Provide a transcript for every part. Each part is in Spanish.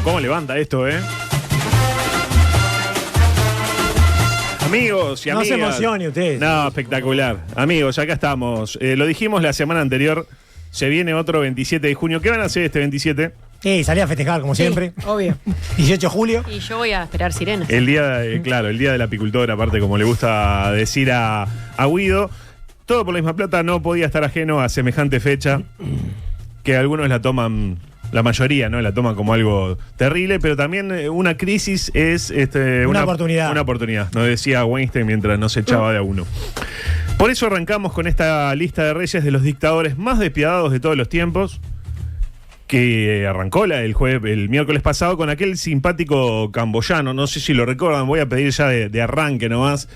¿Cómo levanta esto, Amigos y amigas. No se emocione usted. No, espectacular. Amigos, acá estamos. Lo dijimos la semana anterior. Se viene otro 27 de junio. ¿Qué van a hacer este 27? Sí, salí a festejar, como siempre. Obvio. 18 de julio. Y yo voy a esperar sirenas. El día, claro, el día del apicultor, aparte, como le gusta decir a Guido. Todo por la misma plata, no podía estar ajeno a semejante fecha. Que algunos la toman, la mayoría, ¿no? La toman como algo terrible, pero también una crisis es una oportunidad. Una oportunidad, nos decía Weinstein mientras nos echaba de a uno. Por eso arrancamos con esta lista de reyes de los dictadores más despiadados de todos los tiempos, que arrancó el miércoles pasado con aquel simpático camboyano. No sé si lo recuerdan, voy a pedir ya de arranque nomás.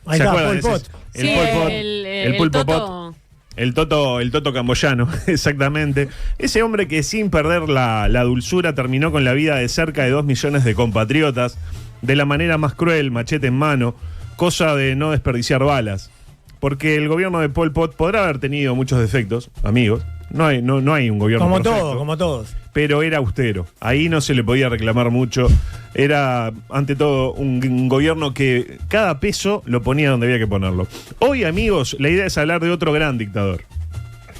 Ahí está, Pol Pot. El Pulpo Pot. El Toto camboyano, exactamente. Ese hombre que sin perder la dulzura terminó con la vida de cerca de 2 millones de compatriotas de la manera más cruel, machete en mano, cosa de no desperdiciar balas. Porque el gobierno de Pol Pot podrá haber tenido muchos defectos, amigos. No hay un gobierno perfecto, como todos. pero era austero. Ahí no se le podía reclamar mucho. Era, ante todo, un gobierno que cada peso lo ponía donde había que ponerlo. Hoy, amigos, la idea es hablar de otro gran dictador.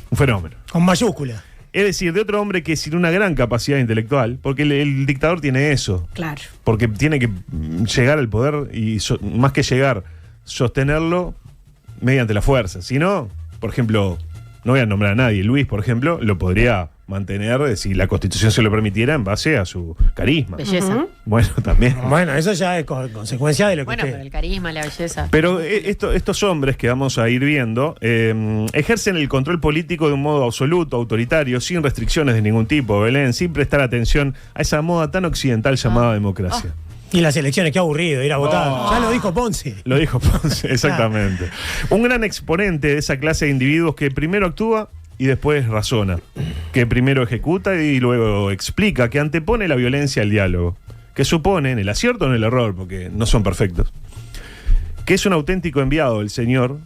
Un fenómeno. Con mayúscula. Es decir, de otro hombre que sin una gran capacidad intelectual, porque el dictador tiene eso. Claro. Porque tiene que llegar al poder y, más que llegar, sostenerlo mediante la fuerza. Si no, por ejemplo, no voy a nombrar a nadie, Luis, por ejemplo, lo podría mantener, si la Constitución se lo permitiera, en base a su carisma. Belleza. Bueno, también. Bueno, eso ya es consecuencia de lo que Bueno, usted... pero el carisma, la belleza. Pero estos hombres que vamos a ir viendo ejercen el control político de un modo absoluto, autoritario, sin restricciones de ningún tipo, Belén, sin prestar atención a esa moda tan occidental llamada democracia. Y las elecciones, qué aburrido ir a votar. Ya lo dijo Ponce. Lo dijo Ponce, exactamente. Un gran exponente de esa clase de individuos que primero actúa y después razona, que primero ejecuta y luego explica, que antepone la violencia al diálogo, que supone, en el acierto o en el error, porque no son perfectos, que es un auténtico enviado del Señor,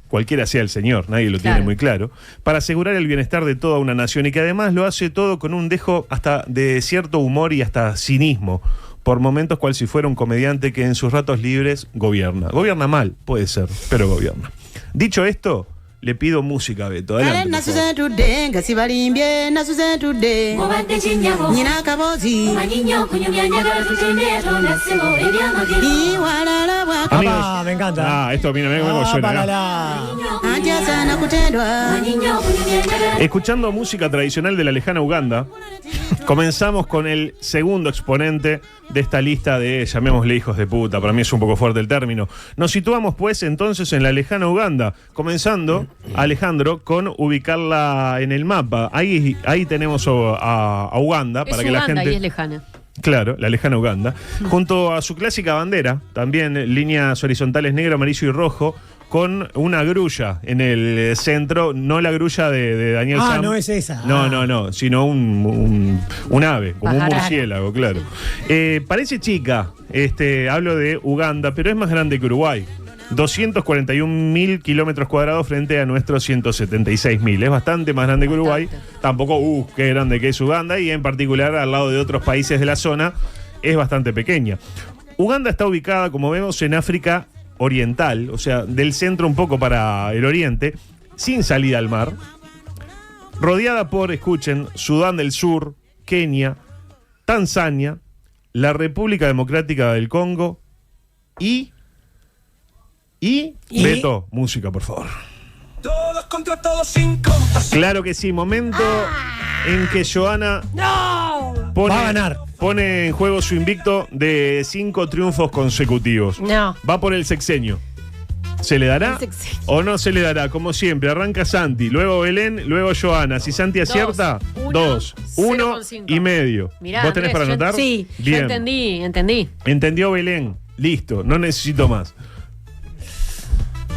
cualquiera sea el Señor, nadie lo tiene muy claro, para asegurar el bienestar de toda una nación, y que además lo hace todo con un dejo hasta de cierto humor y hasta cinismo, por momentos cual si fuera un comediante que en sus ratos libres gobierna. Gobierna mal, puede ser, pero gobierna. Dicho esto, le pido música, Beto. Adelante, por favor. Amigos, me encanta. Esto, mira cómo suena. Escuchando música tradicional de la lejana Uganda, comenzamos con el segundo exponente de esta lista de, llamémosle hijos de puta, para mí es un poco fuerte el término. Nos situamos pues entonces en la lejana Uganda, comenzando, Alejandro, con ubicarla en el mapa. Ahí tenemos a Uganda, para que la gente... Y es lejana. Claro, la lejana Uganda, junto a su clásica bandera, también líneas horizontales negro, amarillo y rojo, con una grulla en el centro, no la grulla de Daniel Sam. No es esa. No, sino un ave, como un murciélago, claro. Parece chica, hablo de Uganda, pero es más grande que Uruguay. 241.000 kilómetros cuadrados frente a nuestros 176.000. Es bastante más grande que Uruguay. Tampoco, qué grande que es Uganda, y en particular al lado de otros países de la zona, es bastante pequeña. Uganda está ubicada, como vemos, en África Oriental, o sea, del centro un poco para el oriente, sin salida al mar, rodeada por, escuchen, Sudán del Sur, Kenia, Tanzania, la República Democrática del Congo y Beto, música, por favor. Todos contra todos sin compasión. Claro que sí, momento en que Johanna va a ganar. Pone en juego su invicto de 5 triunfos consecutivos. No. Va por el sexenio. ¿Se le dará o no se le dará? Como siempre, arranca Santi, luego Belén, luego Johanna. Si Santi acierta, 2, 1 y medio. Mirá, ¿Vos tenés Andrés, para anotar? Sí, bien. Yo entendí. Entendió Belén. Listo, no necesito más.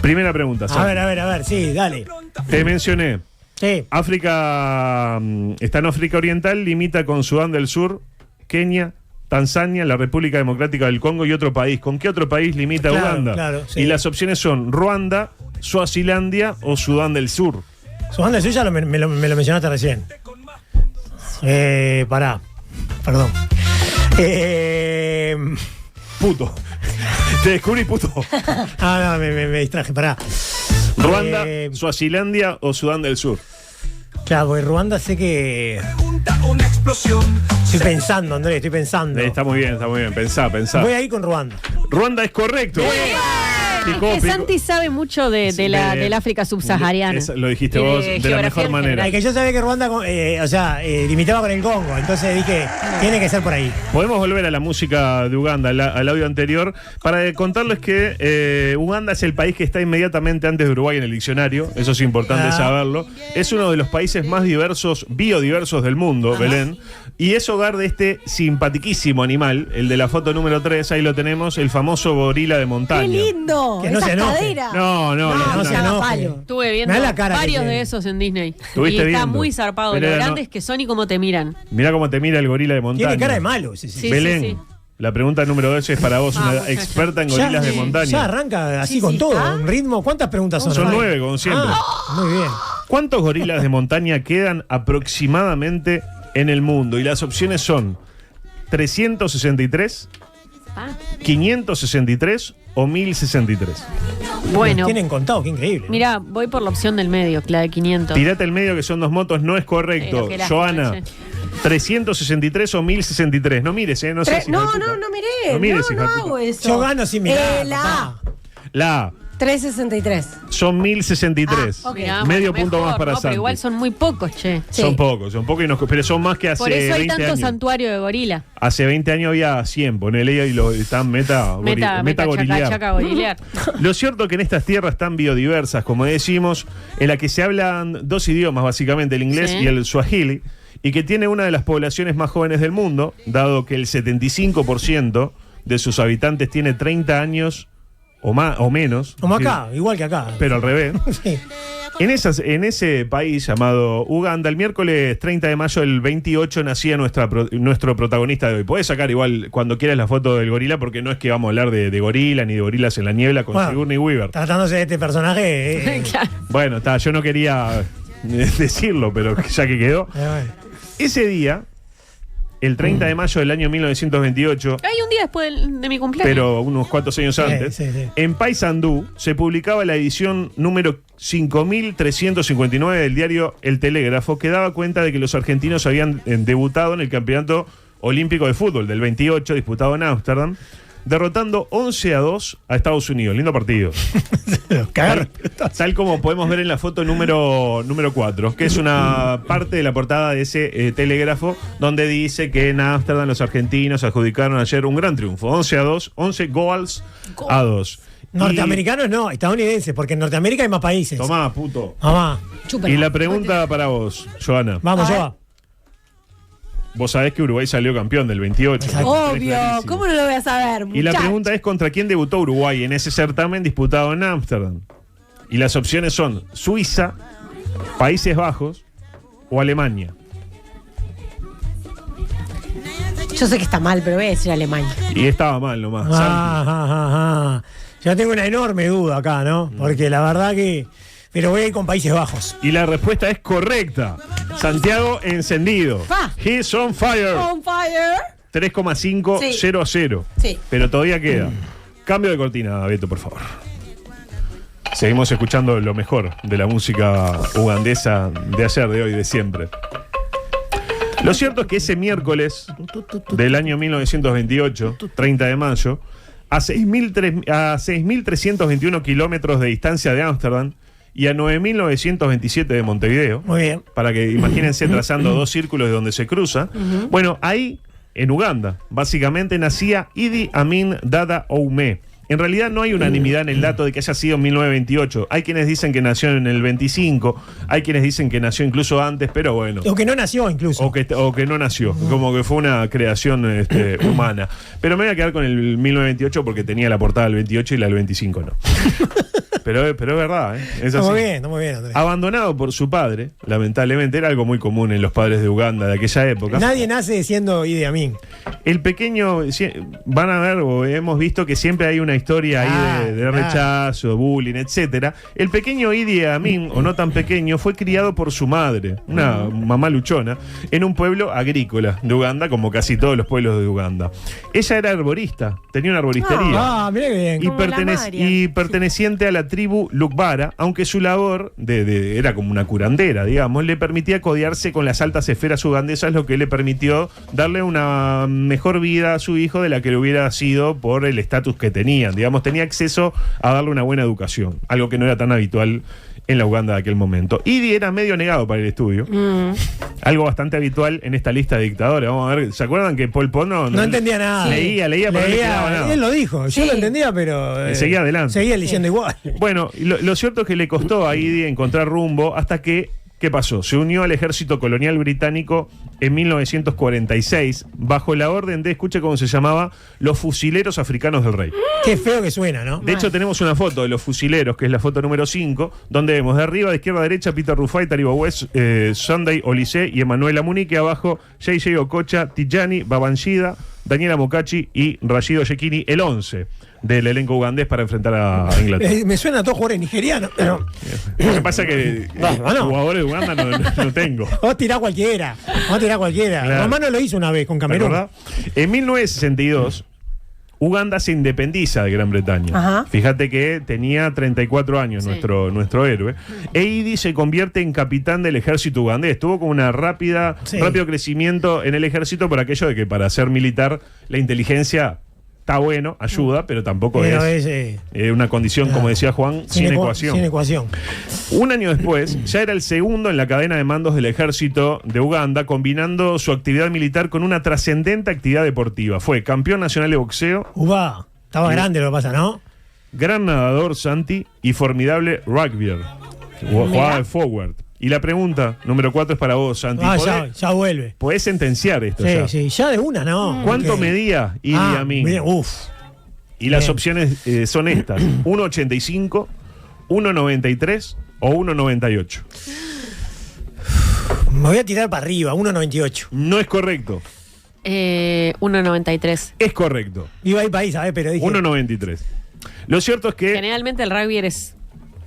Primera pregunta, Santi. A ver, sí, dale. Te mencioné. Sí. África, está en África Oriental, limita con Sudán del Sur, Kenia, Tanzania, la República Democrática del Congo y otro país. ¿Con qué otro país limita Uganda? Claro, sí. Y las opciones son Ruanda, Suazilandia o Sudán del Sur. Sudán del Sur ya me lo mencionaste recién. Perdón. Puto. Te descubrí puto. No, me distraje, pará. Ruanda, Suazilandia o Sudán del Sur. Claro, porque Ruanda sé que... Pregunta una explosión. Estoy pensando, Andrés, estoy pensando. Está muy bien. Pensá. Voy a ir con Ruanda. Ruanda es correcto. Que Santi sabe mucho del África subsahariana. Lo dijiste Y de vos de la geografía mejor en manera. Ay, que yo sabía que Ruanda, limitaba con el Congo, entonces dije, tiene que ser por ahí. Podemos volver a la música de Uganda, al audio anterior, para contarles que Uganda es el país que está inmediatamente antes de Uruguay en el diccionario. Eso es importante saberlo. Es uno de los países más biodiversos del mundo, Belén. Y es hogar de este simpatiquísimo animal, el de la foto número 3, ahí lo tenemos, el famoso gorila de montaña. ¡Qué lindo! Que no Esa se enoje. cadera. no se enoje. palo. Estuve viendo Mirá la cara que varios tiene. de esos en Disney. Y ¿Estuviste está viendo? muy zarpado. Pero Lo era grandes que son y cómo te miran. Mirá cómo te mira el gorila de montaña. Tiene cara de malo. Sí. Sí, Belén, sí. la pregunta número 2 es para vos, una Vamos, experta en gorilas de montaña. Ya arranca así Sí, con sí, todo, ¿ah? un ritmo. ¿Cuántas preguntas son? Son 9, como siempre. Muy bien. ¿Cuántos gorilas de montaña quedan aproximadamente en el mundo? Y las opciones son 363, Ah, 563 o 1063. bueno, Tienen contado, qué increíble. mira, voy por la opción del medio, la de 500. Tirate el medio que son 2 motos, no es correcto. Qué lástima, Joana, che. 363 o 1063. No mires, no sé si. No hija de puta. miré. No mires, hija de puta. hago eso. Yo gano sin mirar. La A. La A, 363. son 1063. Ah, ok. Mirá, Medio bueno, punto mejor, más para no, Santi. Pero igual son muy pocos, che. Sí. Son pocos, pero son más que hace Por eso hay 20 tanto años. santuario de gorila. Hace 20 años había 100, ponele, y están meta gorilear. chaca, gorilear. Lo cierto que en estas tierras tan biodiversas, como decimos, en la que se hablan 2 idiomas, básicamente, el inglés Sí. y el swahili, y que tiene una de las poblaciones más jóvenes del mundo, dado que el 75% de sus habitantes tiene 30 años o más o menos. Como acá, igual que acá. Pero al revés. Sí. En ese país llamado Uganda, el miércoles 30 de mayo del 28 nacía nuestro protagonista de hoy. Podés sacar igual cuando quieras la foto del gorila, porque no es que vamos a hablar de gorila ni de gorilas en la niebla con Bueno, Sigourney Weaver. Tratándose de este personaje. Claro. Bueno, yo no quería decirlo, pero ya que quedó. Bueno. Ese día, el 30 de mayo del año 1928, Hay un día después de mi cumpleaños. pero unos cuantos años antes, sí. en Paysandú se publicaba la edición número 5359 del diario El Telégrafo, que daba cuenta de que los argentinos habían debutado en el Campeonato Olímpico de Fútbol del 28, disputado en Ámsterdam, derrotando 11-2 a Estados Unidos. Lindo partido. Los cagaron. Tal como podemos ver en la foto número 4, que es una parte de la portada de ese telégrafo, donde dice que en Ámsterdam los argentinos adjudicaron ayer un gran triunfo. 11-2, 11 goals a 2. Norteamericanos no, estadounidenses, porque en Norteamérica hay más países. Tomá, puto. Mamá, Y la pregunta para vos, Joana. vamos, A ver. Joa. Vos sabés que Uruguay salió campeón del 28. Exacto. Lo tenés Obvio. clarísimo. ¿Cómo no lo voy a saber? Y la muchacho? pregunta es: ¿contra quién debutó Uruguay en ese certamen disputado en Ámsterdam? Y las opciones son Suiza, Países Bajos o Alemania. Yo sé que está mal, pero voy a decir Alemania. Y estaba mal nomás. Santi. Ah. Yo tengo una enorme duda acá, ¿no? Porque la verdad que... Pero voy a ir con Países Bajos. Y la respuesta es correcta. Santiago encendido. Fa. He's on fire. On fire. 3,500. Sí. Pero todavía queda. Cambio de cortina, Beto, por favor. Seguimos escuchando lo mejor de la música ugandesa de ayer, de hoy, de siempre. Lo cierto es que ese miércoles del año 1928, 30 de mayo, a 6.321 kilómetros de distancia de Ámsterdam y a 9.927 de Montevideo, Muy bien. para que imagínense trazando 2 círculos de donde se cruza. Bueno, ahí, en Uganda, básicamente nacía Idi Amin Dada Oume. En realidad no hay unanimidad en el dato de que haya sido en 1928. Hay quienes dicen que nació en el 25, hay quienes dicen que nació incluso antes, pero bueno. O que no nació incluso. O que no nació, como que fue una creación humana. Pero me voy a quedar con el 1928 porque tenía la portada del 28 y la del 25 no. Pero es verdad, ¿eh? Es así. Está muy bien, Andrés. Abandonado por su padre, lamentablemente, era algo muy común en los padres de Uganda de aquella época. Nadie nace siendo Idi Amin. El pequeño, van a ver, o hemos visto que siempre hay una historia ahí de rechazo, bullying, etcétera. El pequeño Idi Amin, o no tan pequeño, fue criado por su madre, una mamá luchona, en un pueblo agrícola de Uganda, como casi todos los pueblos de Uganda. Ella era arborista, tenía una arboristería. Mira qué bien. Y perteneciente a la tribu Lukbara, aunque su labor era como una curandera, digamos, le permitía codearse con las altas esferas ugandesas, lo que le permitió darle una mejor vida a su hijo de la que le hubiera sido por el estatus que tenían. Digamos, tenía acceso a darle una buena educación, algo que no era tan habitual en la Uganda de aquel momento. Idi era medio negado para el estudio. Algo bastante habitual en esta lista de dictadores. Vamos a ver, ¿se acuerdan que Pol Pot no entendía nada? Leía, pero no le quedaba nada. Él lo dijo, yo lo entendía, pero seguía adelante. Seguía leyendo igual. Bueno, lo cierto es que le costó a Idi encontrar rumbo hasta que, ¿qué pasó? Se unió al ejército colonial británico en 1946 bajo la orden de, escuche cómo se llamaba, los fusileros africanos del rey. Qué feo que suena, ¿no? De hecho, tenemos una foto de los fusileros, que es la foto número 5, donde vemos de arriba, de izquierda a derecha, Peter Rufai, Taribo West, Sunday Olise y Emanuela Munique. Abajo, JJ Okocha, Tijani, Babanshida, Daniela Mokachi y Rashido Yekini, el 11 del elenco ugandés para enfrentar a Inglaterra. Me suena a todos jugadores nigerianos, pero... Lo que pasa es que jugadores de Uganda no tengo. Vos tirá cualquiera. Claro. Romano lo hizo una vez con Camerún. ¿Verdad? En 1962, Uganda se independiza de Gran Bretaña. Ajá. Fíjate que tenía 34 años nuestro héroe. Idi se convierte en capitán del ejército ugandés. Tuvo como una rápido crecimiento en el ejército por aquello de que para ser militar la inteligencia está bueno, ayuda, pero tampoco es una condición, como decía Juan, sin ecuación. Sin ecuación. Un año después, ya era el segundo en la cadena de mandos del ejército de Uganda, combinando su actividad militar con una trascendente actividad deportiva. Fue campeón nacional de boxeo. Estaba grande lo que pasa, ¿no? Gran nadador, Santi, y formidable rugbyer. Jugaba de forward. Y la pregunta número 4 es para vos, Santi. Ya vuelve. ¿Podés sentenciar esto ya? Sí, ya de una, ¿no? ¿Cuánto medía Idi Amin? Y las opciones son estas: 1,85, 1,93 o 1,98. Me voy a tirar para arriba, 1,98. No es correcto. 1,93. Es correcto. Iba a ir para ahí, ¿sabes? Pero dije... 1,93. Lo cierto es que... Generalmente el rugby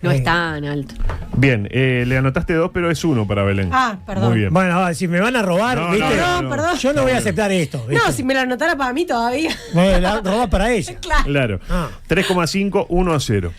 no es tan alto. Bien, le anotaste 2, pero es 1 para Belén. Perdón. Muy bien. Bueno, si me van a robar, ¿viste? Perdón. Yo no voy a aceptar esto. ¿viste? No, si me lo anotara para mí todavía. Me la robás para ella. Claro. 3,5, 1-0.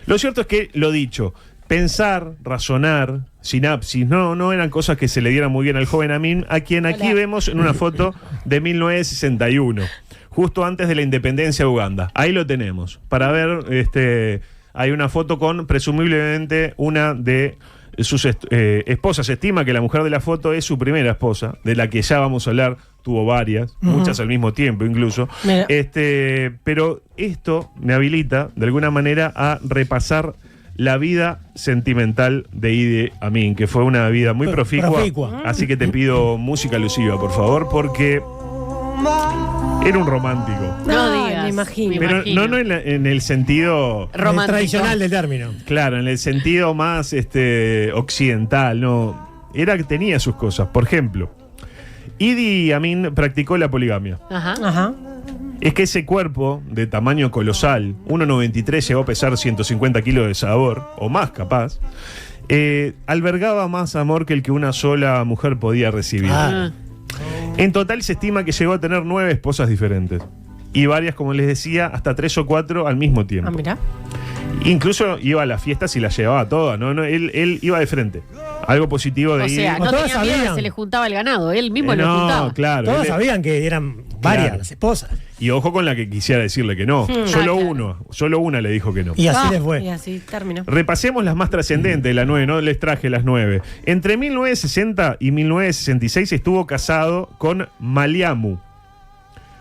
Lo cierto es que, lo dicho, pensar, razonar, sinapsis, no eran cosas que se le dieran muy bien al joven Amin, a quien aquí vemos en una foto de 1961, justo antes de la independencia de Uganda. Ahí lo tenemos. Para ver, hay una foto con presumiblemente una de sus esposas. Se estima que la mujer de la foto es su primera esposa, de la que ya vamos a hablar. Tuvo varias, muchas al mismo tiempo incluso. Pero esto me habilita de alguna manera a repasar la vida sentimental de Idi Amin, que fue una vida muy proficua. Así que te pido música alusiva, por favor, porque era un romántico. No digas. Me imagino. Pero no en el sentido Romántico. Tradicional del término. Claro, en el sentido más occidental, no. Era que tenía sus cosas. Por ejemplo, Idi Amin practicó la poligamia. Ajá. Es que ese cuerpo de tamaño colosal, 1,93, llegó a pesar 150 kilos de sabor, o más capaz, albergaba más amor que el que una sola mujer podía recibir. En total se estima que llegó a tener 9 esposas diferentes. Y varias, como les decía, hasta 3 o 4 al mismo tiempo. Mira. Incluso iba a las fiestas y las llevaba todas, ¿no? Él iba de frente. Algo positivo de O sea, no todos tenía miedo, sabían. se le juntaba el ganado, él mismo lo juntaba. No, claro. Todos sabían que eran varias las esposas. Y ojo con la que quisiera decirle que no. Solo una le dijo que no. Y así les fue. Y así terminó. Repasemos las más trascendentes de la 9, ¿no? Les traje las 9. Entre 1960 y 1966 estuvo casado con Maliamu,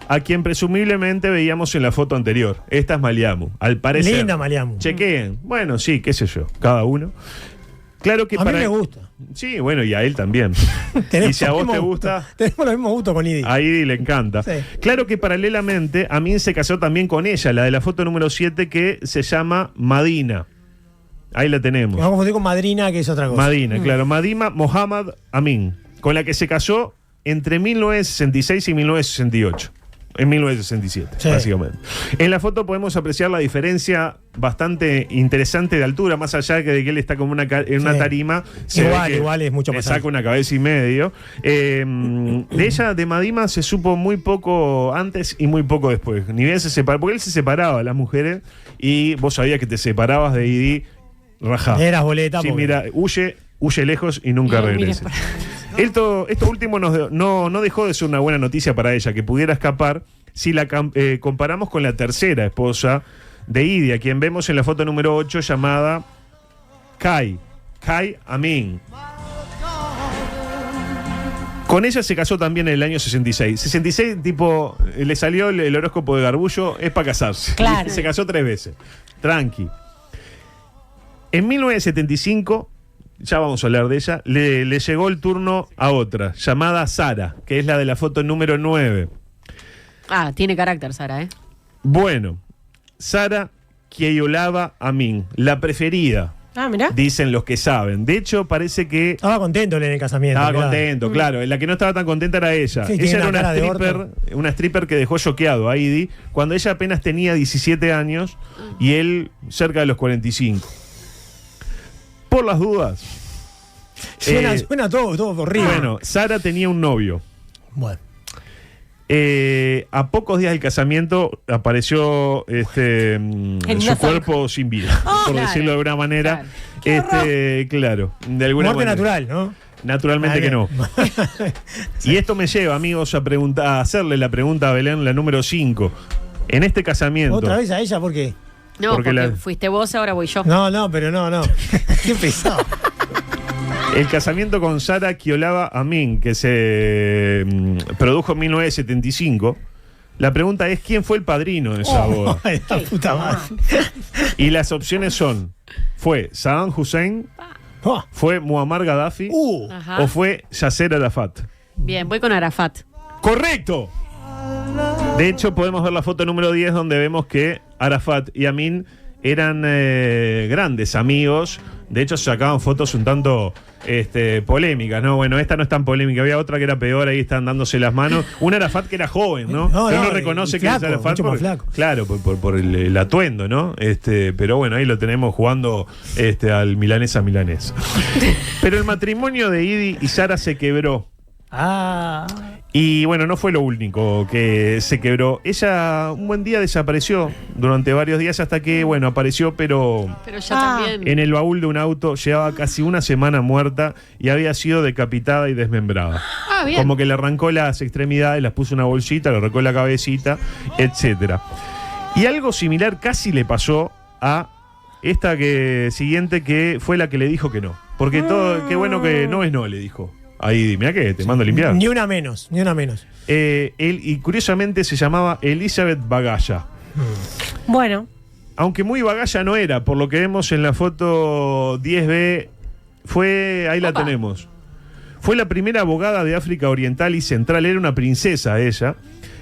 a quien presumiblemente veíamos en la foto anterior. Esta es Maliamu, al parecer. Linda Maliamu. Chequeen. Bueno, sí, qué sé yo, cada uno. Claro que A mí me gusta. Sí, bueno, y a él también. Y si a vos te gusta, tenemos los mismos gustos con Idi. a Idi le encanta. Sí. Claro que paralelamente Amin se casó también con ella, la de la foto número 7, que se llama Madina. Ahí la tenemos. Vamos a confundir con Madrina, que es otra cosa. Madina, claro. Madima Mohammad Amin, con la que se casó entre 1966 y 1968. En 1967, Sí. básicamente. En la foto podemos apreciar la diferencia bastante interesante de altura, más allá de que él está como en una Sí. tarima. Igual es mucho le más saca alto. una cabeza y medio. De ella, de Madima, se supo muy poco antes y muy poco después. Ni bien se separó, porque él se separaba de las mujeres y vos sabías que te separabas de Idi, rajá. Eras boleta. Sí, porque- mira, huye lejos y nunca Mira, regrese. mira. Esto último no dejó de ser una buena noticia para ella, que pudiera escapar si la comparamos con la tercera esposa de Idi, a quien vemos en la foto número 8, llamada Kai Amin. Con ella se casó también en el año 66. 66, tipo, le salió el horóscopo de Garbullo, es para casarse. Claro. Se casó 3 veces. Tranqui. En 1975, ya vamos a hablar de ella, le llegó el turno a otra, llamada Sara, que es la de la foto número 9. Ah, tiene carácter, Sara, ¿eh? Bueno, Sara Keyolaba Amin, la preferida, Ah, mirá. dicen los que saben. De hecho, parece que Estaba contento él en el casamiento. estaba claro. contento, claro. La que no estaba tan contenta era ella. Sí, tiene Ella era una cara de una stripper que dejó choqueado a Idi cuando ella apenas tenía 17 años y él cerca de los 45. Por las dudas. Suena todo horrible. Bueno, Sara tenía un novio. Bueno. A pocos días del casamiento apareció una su cuerpo sin vida, por claro, decirlo de alguna manera. claro. Claro, de alguna Muerte manera. natural, ¿no? Naturalmente Ah, que no. bien. Y esto me lleva, amigos, a hacerle la pregunta a Belén, la número 5. En este casamiento. ¿Otra vez a ella? ¿Por qué? No, Porque porque la- fuiste vos, ahora voy yo. No, pero no. Qué pesado. El casamiento con Sara Keyolaba Amin, que se produjo en 1975. La pregunta es: ¿quién fue el padrino de esa boda? Ay, la puta madre. Y las opciones son: ¿fue Saddam Hussein? Oh. ¿Fue Muammar Gaddafi? Ajá. ¿O fue Yasser Arafat? Bien, voy con Arafat. ¡Correcto! De hecho, podemos ver la foto número 10 donde vemos que Arafat y Amin eran grandes amigos. De hecho, se sacaban fotos un tanto polémicas, ¿no? Bueno, esta no es tan polémica. Había otra que era peor, ahí están dándose las manos. Un Arafat que era joven, ¿no? No, Uno no, reconoce y que es flaco, Arafat mucho más flaco. claro, por el atuendo, ¿no? Pero bueno, ahí lo tenemos jugando al milanesa. Pero el matrimonio de Idi y Sara se quebró. Ah. Y bueno, no fue lo único que se quebró. Ella un buen día desapareció durante varios días hasta que, bueno, apareció, pero Pero ya también. en el baúl de un auto. Llevaba casi una semana muerta y había sido decapitada y desmembrada. Ah, bien. Como que le arrancó las extremidades, las puso en una bolsita, le arrancó la cabecita, etcétera. Y algo similar casi le pasó a esta siguiente, que fue la que le dijo que no. Porque todo, qué bueno que no es no, le dijo. Ahí, mira que te mando a limpiar. Ni una menos. Y curiosamente se llamaba Elizabeth Bagaya. Bueno, Aunque muy bagalla no era, por lo que vemos en la foto 10B, ahí la Opa. tenemos. Fue la primera abogada de África Oriental y Central, era una princesa ella,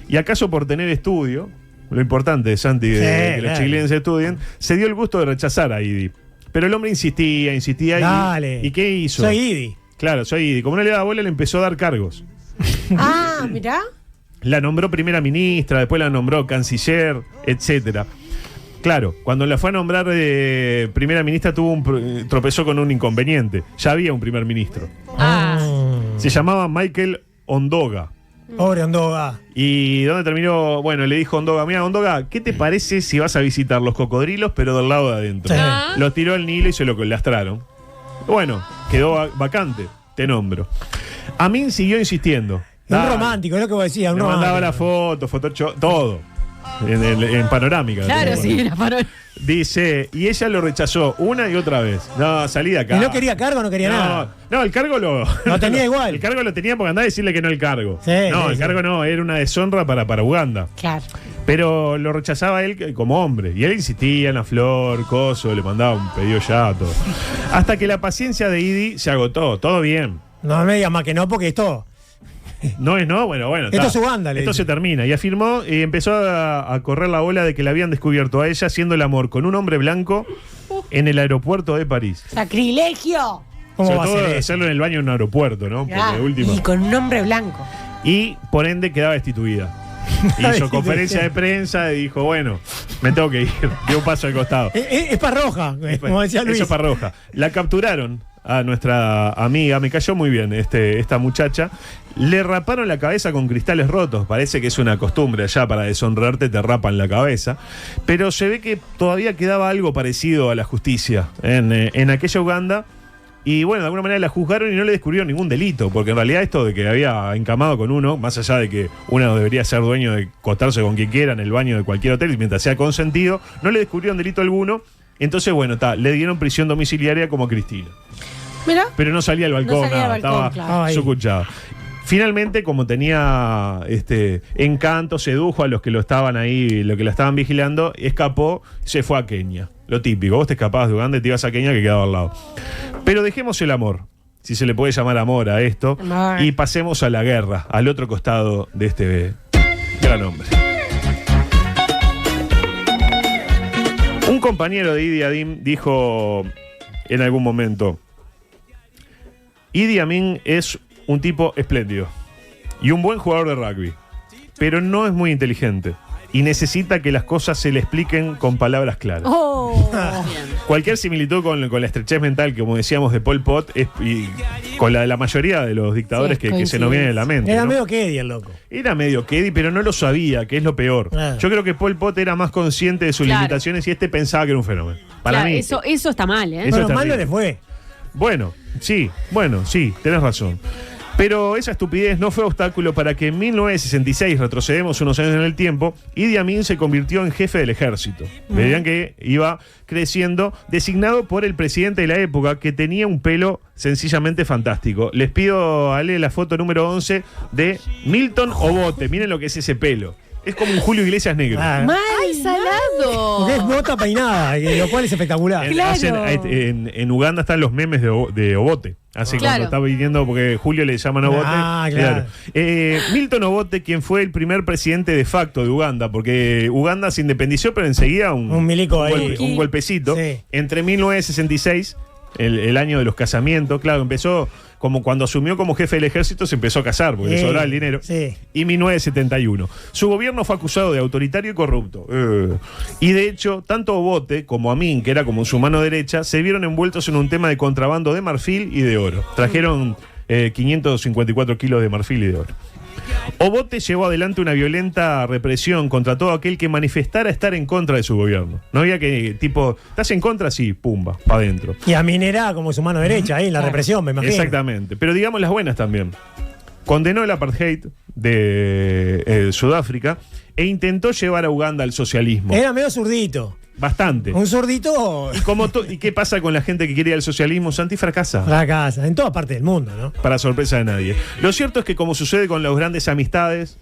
y acaso por tener estudio, lo importante, Santi, de que los claro. chilenos estudien, se dio el gusto de rechazar a Idi. Pero el hombre insistía, Dale. ¿y qué hizo? Soy Idi. Claro, soy Idi. Como no le daba bola, le empezó a dar cargos. ah, mirá. La nombró primera ministra, después la nombró canciller, etcétera. Claro, cuando la fue a nombrar primera ministra tropezó con un inconveniente. Ya había un primer ministro. Ah, Se llamaba Michael Ondoga. Pobre Ondoga. ¿Y dónde terminó? Bueno, le dijo Ondoga: mira, Ondoga, ¿qué te parece si vas a visitar los cocodrilos, pero del lado de adentro? Sí. Ah. Lo tiró al Nilo y se lo lastraron. Bueno, quedó vacante, te nombro. Amin siguió insistiendo. Un Dale. romántico, es lo que vos decías. Un Me mandaba la romántico. foto, todo. En panorámica. claro, sí, la paró. Dice, y ella lo rechazó una y otra vez. No, salí de acá. ¿Y no quería cargo? No quería nada. No, el cargo lo tenía igual. El cargo lo tenía porque andaba a decirle que no el cargo. Sí, no, sí, el sí. cargo no, era una deshonra para Uganda. Claro. Pero lo rechazaba él como hombre. Y él insistía en la flor, coso, le mandaba un pedido ya, todo. Hasta que la paciencia de Idi se agotó. Todo bien. No me digas más que no, porque esto. No es no, bueno. Esto está. es Uganda, le Esto dice. se termina. Y afirmó y empezó a correr la ola de que la habían descubierto a ella haciendo el amor con un hombre blanco en el aeropuerto de París. Sacrilegio. ¿Cómo va a Sobre todo ser eso? hacerlo en el baño de un aeropuerto, ¿no? Porque Ya, de última. y con un nombre blanco. Y por ende quedaba destituida. Hizo conferencia de prensa y dijo, bueno, me tengo que ir. Dio un paso al costado. Es parroja, como decía Luis. Eso es Parroja. La capturaron a nuestra amiga, me cayó muy bien esta muchacha. Le raparon la cabeza con cristales rotos. Parece que es una costumbre allá, para deshonrarte te rapan la cabeza. Pero se ve que todavía quedaba algo parecido a la justicia en aquella Uganda. Y bueno, de alguna manera la juzgaron y no le descubrieron ningún delito, porque en realidad esto de que había encamado con uno, más allá de que uno debería ser dueño de acostarse con quien quiera en el baño de cualquier hotel mientras sea consentido, no le descubrieron delito alguno. Entonces, bueno, le dieron prisión domiciliaria como a Cristina. Mira. Pero no salía al balcón, salía al nada, balcón, estaba claro. sucuchada. Finalmente, como tenía encanto, sedujo a los que lo estaban ahí, lo que la estaban vigilando, escapó, se fue a Kenia. Lo típico, vos te escapabas de Uganda y te ibas a Kenia, que quedaba al lado. Pero dejemos el amor, si se le puede llamar amor a esto, Amor. y pasemos a la guerra, al otro costado de este gran hombre. Un compañero de Idi Amin dijo en algún momento: Idi Amin es un tipo espléndido y un buen jugador de rugby, pero no es muy inteligente y necesita que las cosas se le expliquen con palabras claras. Oh. Cualquier similitud con la estrechez mental, como decíamos, de Pol Pot y con la de la mayoría de los dictadores Sí, que se nos vienen a la mente. Era ¿no? medio Kedi el loco. Era medio Kedi, pero no lo sabía, que es lo peor. Yo creo que Pol Pot era más consciente de sus Claro. limitaciones y pensaba que era un fenómeno. Para Claro, mí. eso está mal, ¿eh? Eso Bueno, es mal no terrible. le fue. Bueno, sí, tenés razón. Pero esa estupidez no fue obstáculo para que en 1966, retrocedemos unos años en el tiempo, Idi Amin se convirtió en jefe del ejército. Veían que iba creciendo, designado por el presidente de la época, que tenía un pelo sencillamente fantástico. Les pido a leer la foto número 11 de Milton Obote. Miren lo que es ese pelo. Es como un Julio Iglesias negro. Claro. Mal, ¡Ay, salado! Porque es mota peinada, lo cual es espectacular. Claro. En Uganda están los memes de Obote. Así Claro. cuando está viniendo, porque Julio le llaman Obote. Claro. Milton Obote, quien fue el primer presidente de facto de Uganda, porque Uganda se independizó, pero enseguida Un milico ahí. un golpecito. Sí. Entre 1966, el año de los casamientos, claro, empezó como cuando asumió como jefe del ejército, se empezó a casar porque le sobraba el dinero. Sí. Y 1971. Su gobierno fue acusado de autoritario y corrupto. Y de hecho, tanto Obote como Amin, que era como su mano derecha, se vieron envueltos en un tema de contrabando de marfil y de oro. Trajeron 554 kilos de marfil y de oro. Obote llevó adelante una violenta represión contra todo aquel que manifestara estar en contra de su gobierno. No había que, tipo, ¿estás en contra? Sí, pumba, para adentro. Y a Minera como su mano derecha ahí, en la represión, me imagino. Exactamente. Pero digamos las buenas también. Condenó el apartheid de Sudáfrica e intentó llevar a Uganda al socialismo. Era medio zurdito. Bastante. Un zurdito ¿Y qué pasa con la gente que quiere ir al socialismo? Santi fracasa. fracasa, en todas partes del mundo, ¿no? Para sorpresa de nadie. Lo cierto es que, como sucede con las grandes amistades,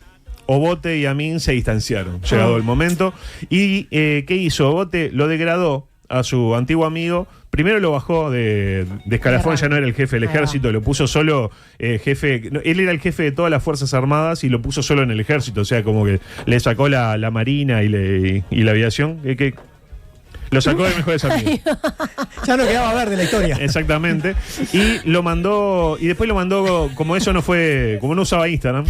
Obote y Amin se distanciaron, llegado el momento. ¿Y qué hizo? Obote lo degradó a su antiguo amigo. Primero lo bajó de escalafón, ya no era el jefe del ejército, lo puso solo jefe. No, él era el jefe de todas las Fuerzas Armadas y lo puso solo en el ejército. O sea, como que le sacó la marina y la aviación. Lo sacó de mejores amigos. Ya no quedaba ver de la historia. Exactamente. Y lo mandó, y después lo mandó, como eso no fue, como no usaba Instagram,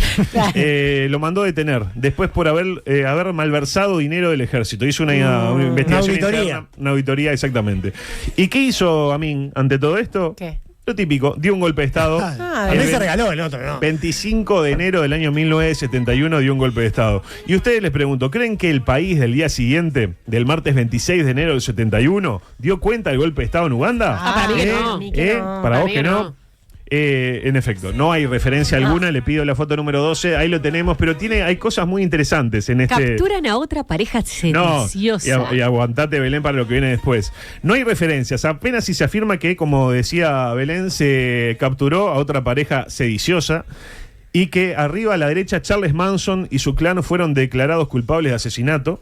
lo mandó detener. Después por haber malversado dinero del ejército. Hizo una investigación Una auditoría. interna, una auditoría, exactamente. ¿Y qué hizo Amin ante todo esto? ¿Qué? Lo típico, dio un golpe de Estado. A El mí se ve- regaló el otro, ¿no? 25 de enero del año 1971 dio un golpe de Estado. Y ustedes les pregunto, ¿creen que el país del día siguiente, del martes 26 de enero del 71, dio cuenta del golpe de Estado en Uganda? para mí que no. Para mí que no. ¿Para vos mí que no? En efecto, no hay referencia alguna, le pido la foto número 12, ahí lo tenemos, pero hay cosas muy interesantes en este... Capturan a otra pareja No, sediciosa. y aguantate, Belén, para lo que viene después. No hay referencias, apenas si se afirma que, como decía Belén, se capturó a otra pareja sediciosa y que arriba a la derecha Charles Manson y su clan fueron declarados culpables de asesinato,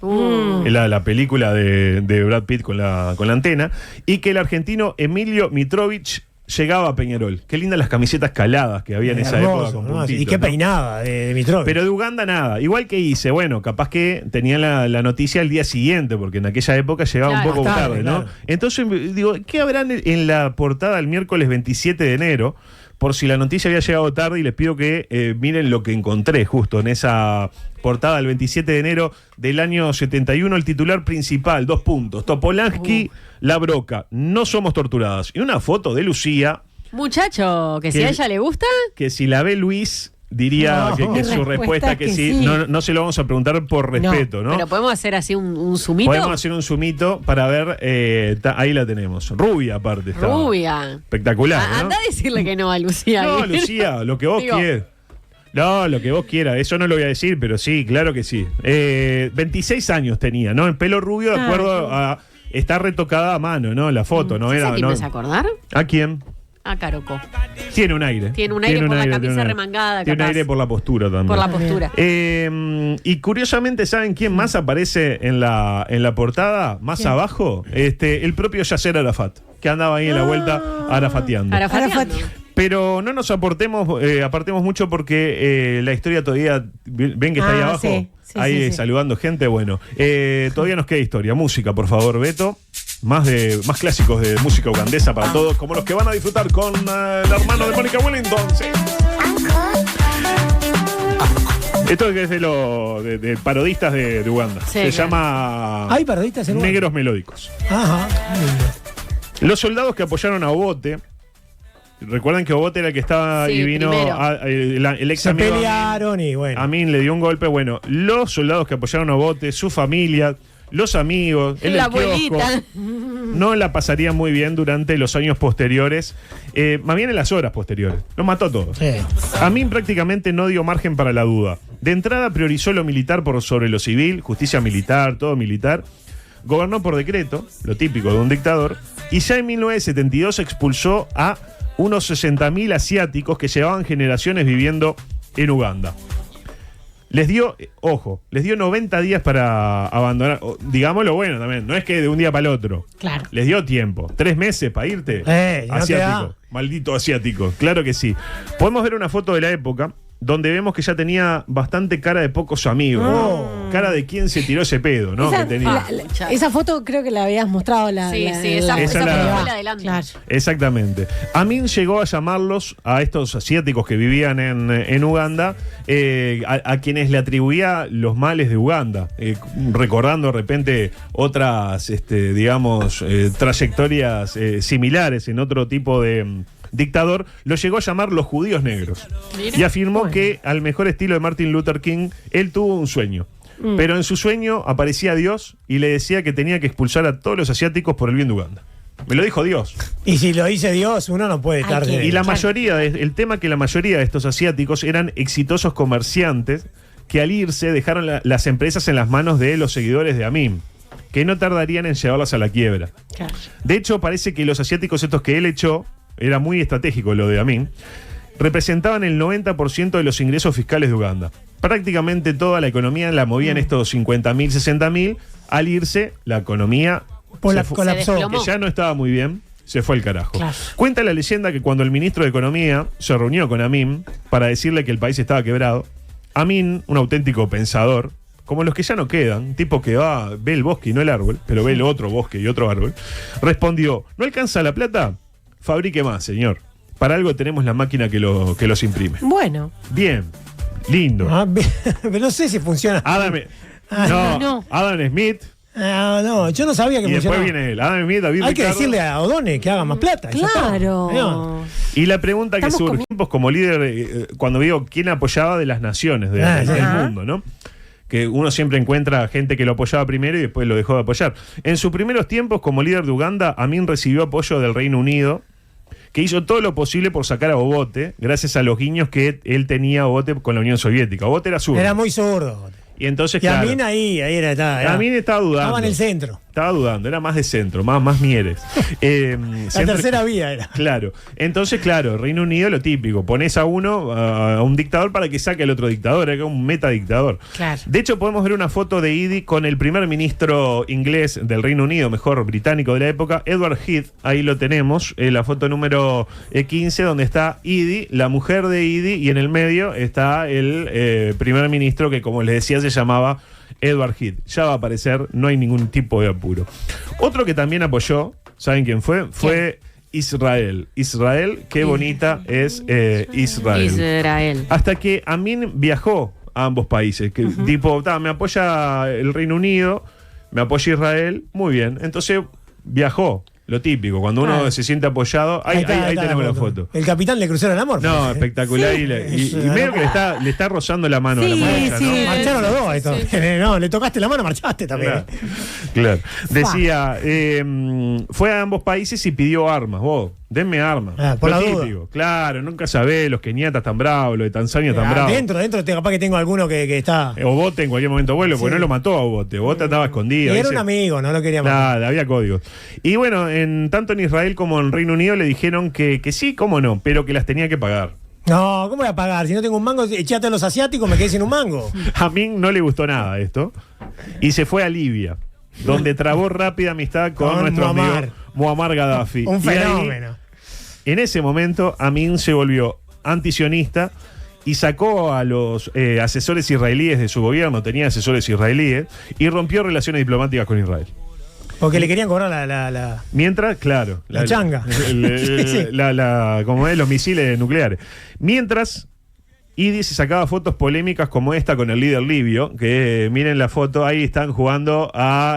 la película de Brad Pitt con la antena, y que el argentino Emilio Mitrovich llegaba a Peñarol. Qué lindas las camisetas caladas que había en esa época con ¿no? puntitos, Y qué ¿no? peinada de Mitrovic. Pero de Uganda nada. Igual que hice, bueno, capaz que tenía la noticia el día siguiente, porque en aquella época llegaba Claro. un poco Más tarde, tarde, ¿no? claro. Entonces digo, ¿qué habrán en la portada el miércoles 27 de enero? Por si la noticia había llegado tarde, y les pido que miren lo que encontré justo en esa portada del 27 de enero del año 71. El titular principal, 2 puntos. Topolansky, La Broca, no somos torturadas. Y una foto de Lucía, Muchacho, que si Que- a ella le gusta, que si la ve Luis, diría No. que Mi su respuesta respuesta que que sí. sí. No se lo vamos a preguntar por respeto, ¿no? pero podemos hacer así un sumito. Podemos hacer un zoomito para ver, ahí la tenemos. Rubia aparte está. Rubia. Espectacular, ¿no? Anda a decirle que no a Lucía. No, Lucía, lo que vos Digo, quieras. No, lo que vos quieras. Eso no lo voy a decir, pero sí, claro que sí. 26 años tenía, ¿no? El pelo rubio, de acuerdo a... Está retocada a mano, ¿no? La foto, ¿no? ¿Sabes Era, a quién ¿no? me hace acordar? ¿A quién? A Caroco. Tiene un aire. Tiene un aire por la camisa tiene un aire. remangada, Tiene un capaz. aire por la postura también. Por la postura. Y curiosamente, ¿saben quién más aparece en la portada? Más abajo, el propio Yasser Arafat, que andaba ahí en la vuelta arafateando. Arafateando. Pero no nos apartemos mucho porque la historia todavía, ven que está ahí abajo, sí, ahí sí. saludando gente, bueno, todavía nos queda historia, música, por favor, Beto. Más clásicos de música ugandesa para todos, como los que van a disfrutar con el hermano de Mónica Wellington. Sí. Esto es de parodistas de Uganda. Sí, Se claro. llama ¿Hay parodistas en Uganda? Negros Melódicos. Ajá. Los soldados que apoyaron a Obote, recuerdan que Obote era el que estaba Sí, y vino primero. el ex Se amigo pelearon y bueno. Amin le dio un golpe. Bueno, los soldados que apoyaron a Obote, su familia, los amigos, el La del kiosco, abuelita. no la pasarían muy bien durante los años posteriores, más bien en las horas posteriores. Los mató a todos. Sí. Amin prácticamente no dio margen para la duda. De entrada priorizó lo militar por sobre lo civil, justicia militar, todo militar. Gobernó por decreto, lo típico de un dictador, y ya en 1972 expulsó a unos 60.000 asiáticos que llevaban generaciones viviendo en Uganda. Les dio 90 días para abandonar. Digámoslo bueno también, no es que de un día para el otro. Claro. Les dio tiempo. 3 meses para irte. No te asiático. da. Maldito asiático. Claro que sí. Podemos ver una foto de la época donde vemos que ya tenía bastante cara de pocos amigos. Cara de quién se tiró ese pedo, ¿no? Esa, Que tenía. esa foto creo que la habías mostrado. Sí, sí, esa esa la- fue la adelante. Claro. Exactamente. Amin llegó a llamarlos, a estos asiáticos que vivían en Uganda, a quienes le atribuía los males de Uganda, recordando de repente otras, trayectorias similares en otro tipo de dictador, lo llegó a llamar los judíos negros. Mira. Y afirmó que, al mejor estilo de Martin Luther King, él tuvo un sueño. Pero en su sueño aparecía Dios y le decía que tenía que expulsar a todos los asiáticos por el bien de Uganda. Me lo dijo Dios. Y si lo dice Dios, uno no puede estar Hay que- de... Y la Claro. mayoría, el tema que la mayoría de estos asiáticos eran exitosos comerciantes que al irse dejaron las empresas en las manos de los seguidores de Amin, que no tardarían en llevarlas a la quiebra. Claro. De hecho, parece que los asiáticos estos que él echó, era muy estratégico lo de Amin, representaban el 90% de los ingresos fiscales de Uganda. Prácticamente toda la economía la movían estos 50.000, 60.000. Al irse, la economía colapsó. desplomó. que ya no estaba muy bien, se fue el carajo. Claro. Cuenta la leyenda que cuando el ministro de Economía se reunió con Amin para decirle que el país estaba quebrado, Amin, un auténtico pensador, como los que ya no quedan, tipo que ve el bosque y no el árbol, pero ve el otro bosque y otro árbol, respondió: ¿no alcanza la plata? Fabrique más, señor. Para algo tenemos la máquina que los imprime. Bueno. Bien, lindo. Ah, pero no sé si funciona. No, Adam Smith, Ah, no, yo no sabía que y después funcionaba. viene él. Adam Smith, David Hay que Ricardo. decirle a O'Donnell que haga más plata. ya está. Claro. Y la pregunta que Estamos surge tiempos como líder, cuando digo quién apoyaba de las naciones del Ajá. mundo, ¿no? Que uno siempre encuentra gente que lo apoyaba primero y después lo dejó de apoyar. En sus primeros tiempos como líder de Uganda, Amin recibió apoyo del Reino Unido, que hizo todo lo posible por sacar a Obote, gracias a los guiños que él tenía a Obote con la Unión Soviética. Obote era zurdo. Era muy zurdo. Y entonces, Y claro. Amin ahí era. Amin estaba dudando. Estaba en el centro. Estaba dudando, era más de centro, más Mieres. La tercera vía era. Claro. Entonces, claro, Reino Unido lo típico. Pones a uno, a un dictador para que saque al otro dictador, era un metadictador. Claro. De hecho, podemos ver una foto de Idi con el primer ministro inglés del Reino Unido, mejor británico de la época, Edward Heath. Ahí lo tenemos, la foto número 15, donde está Idi, la mujer de Idi, y en el medio está el primer ministro que, como les decía, se llamaba Edward Heath. Ya va a aparecer, no hay ningún tipo de apuro. Otro que también apoyó, ¿saben quién fue? Fue Israel. Israel, qué bonita es Israel. Hasta que Amin viajó a ambos países. Que, tipo, me apoya el Reino Unido, me apoya Israel, muy bien. Entonces viajó. Lo típico, cuando uno se siente apoyado, ahí tenemos la foto. El capitán le cruzaron el amor. No, espectacular. Y medio que le está rozando la mano a la muchacha, ¿no? Marcharon los dos esto. Sí. No, le tocaste la mano, marchaste también. Claro. Decía, fue a ambos países y pidió armas. Vos, denme armas. Por lo la típico. duda. Claro, nunca sabés, los keniatas tan bravos, los de Tanzania tan bravos. Dentro, capaz que tengo alguno que está. Obote en cualquier momento vuelo, porque no lo mató a Obote. Obote andaba escondido. Y era un amigo, no lo quería matar. Claro, había códigos. Y bueno, tanto en Israel como en Reino Unido le dijeron que sí, cómo no, pero que las tenía que pagar. No, ¿cómo voy a pagar? Si no tengo un mango, echate a los asiáticos, me quedé sin un mango. A mí no le gustó nada esto. Y se fue a Libia, donde trabó rápida amistad con nuestro amigo Muammar Gaddafi. Un fenómeno. Ahí, en ese momento, Amin se volvió antisionista y sacó a los asesores israelíes de su gobierno, tenía asesores israelíes, y rompió relaciones diplomáticas con Israel. Porque le querían cobrar la Mientras, claro. La changa. Como es, los misiles nucleares. Mientras, Idi se sacaba fotos polémicas como esta con el líder libio, que miren la foto, ahí están jugando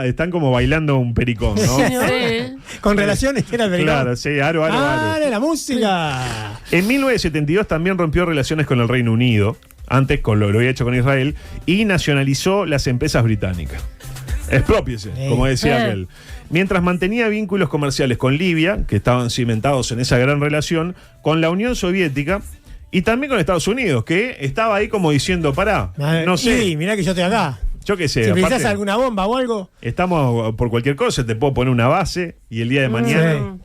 están como bailando un pericón, ¿no? Sí. Con relaciones era el pericón. Claro, sí, aro. La música. En 1972 también rompió relaciones con el Reino Unido, antes lo había hecho con Israel, y nacionalizó las empresas británicas. Expropiese, como decía aquel. Mientras mantenía vínculos comerciales con Libia, que estaban cimentados en esa gran relación, con la Unión Soviética y también con Estados Unidos, que estaba ahí como diciendo, pará, no sé. Sí, mirá que yo estoy acá. Yo qué sé. Si precisas alguna bomba o algo. Estamos por cualquier cosa, te puedo poner una base y el día de mañana.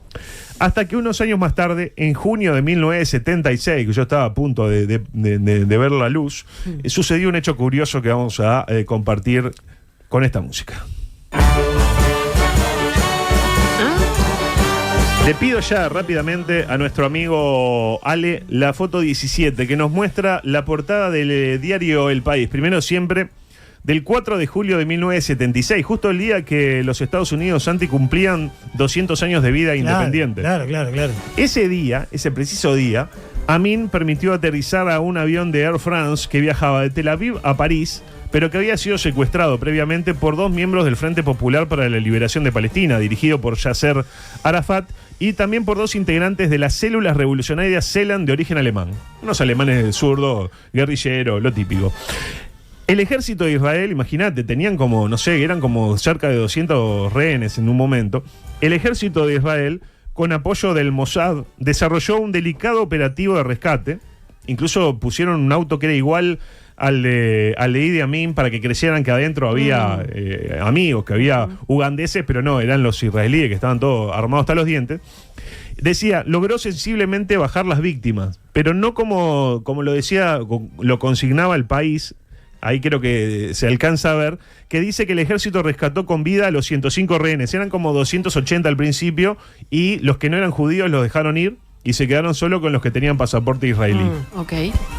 Hasta que unos años más tarde, en junio de 1976, que yo estaba a punto de ver la luz, sucedió un hecho curioso que vamos a compartir con esta música. Le pido ya rápidamente a nuestro amigo Ale la foto 17 que nos muestra la portada del diario El País. Primero siempre, del 4 de julio de 1976, justo el día que los Estados Unidos cumplían 200 años de vida independiente. Claro. Ese día, ese preciso día, Amin permitió aterrizar a un avión de Air France que viajaba de Tel Aviv a París, pero que había sido secuestrado previamente por 2 miembros del Frente Popular para la Liberación de Palestina, dirigido por Yasser Arafat, y también por 2 integrantes de las células revolucionarias Selan de origen alemán. Unos alemanes zurdos, guerrilleros, lo típico. El ejército de Israel, imagínate, tenían como, no sé, eran como cerca de 200 rehenes en un momento. El ejército de Israel, con apoyo del Mossad, desarrolló un delicado operativo de rescate. Incluso pusieron un auto que era igual al de Idi Amin para que creyeran que adentro había amigos, que había ugandeses, pero no, eran los israelíes que estaban todos armados hasta los dientes. Decía, logró sensiblemente bajar las víctimas, pero no como lo decía, lo consignaba El País. Ahí creo que se alcanza a ver, que dice que el ejército rescató con vida a los 105 rehenes. Eran como 280 al principio y los que no eran judíos los dejaron ir y se quedaron solo con los que tenían pasaporte israelí.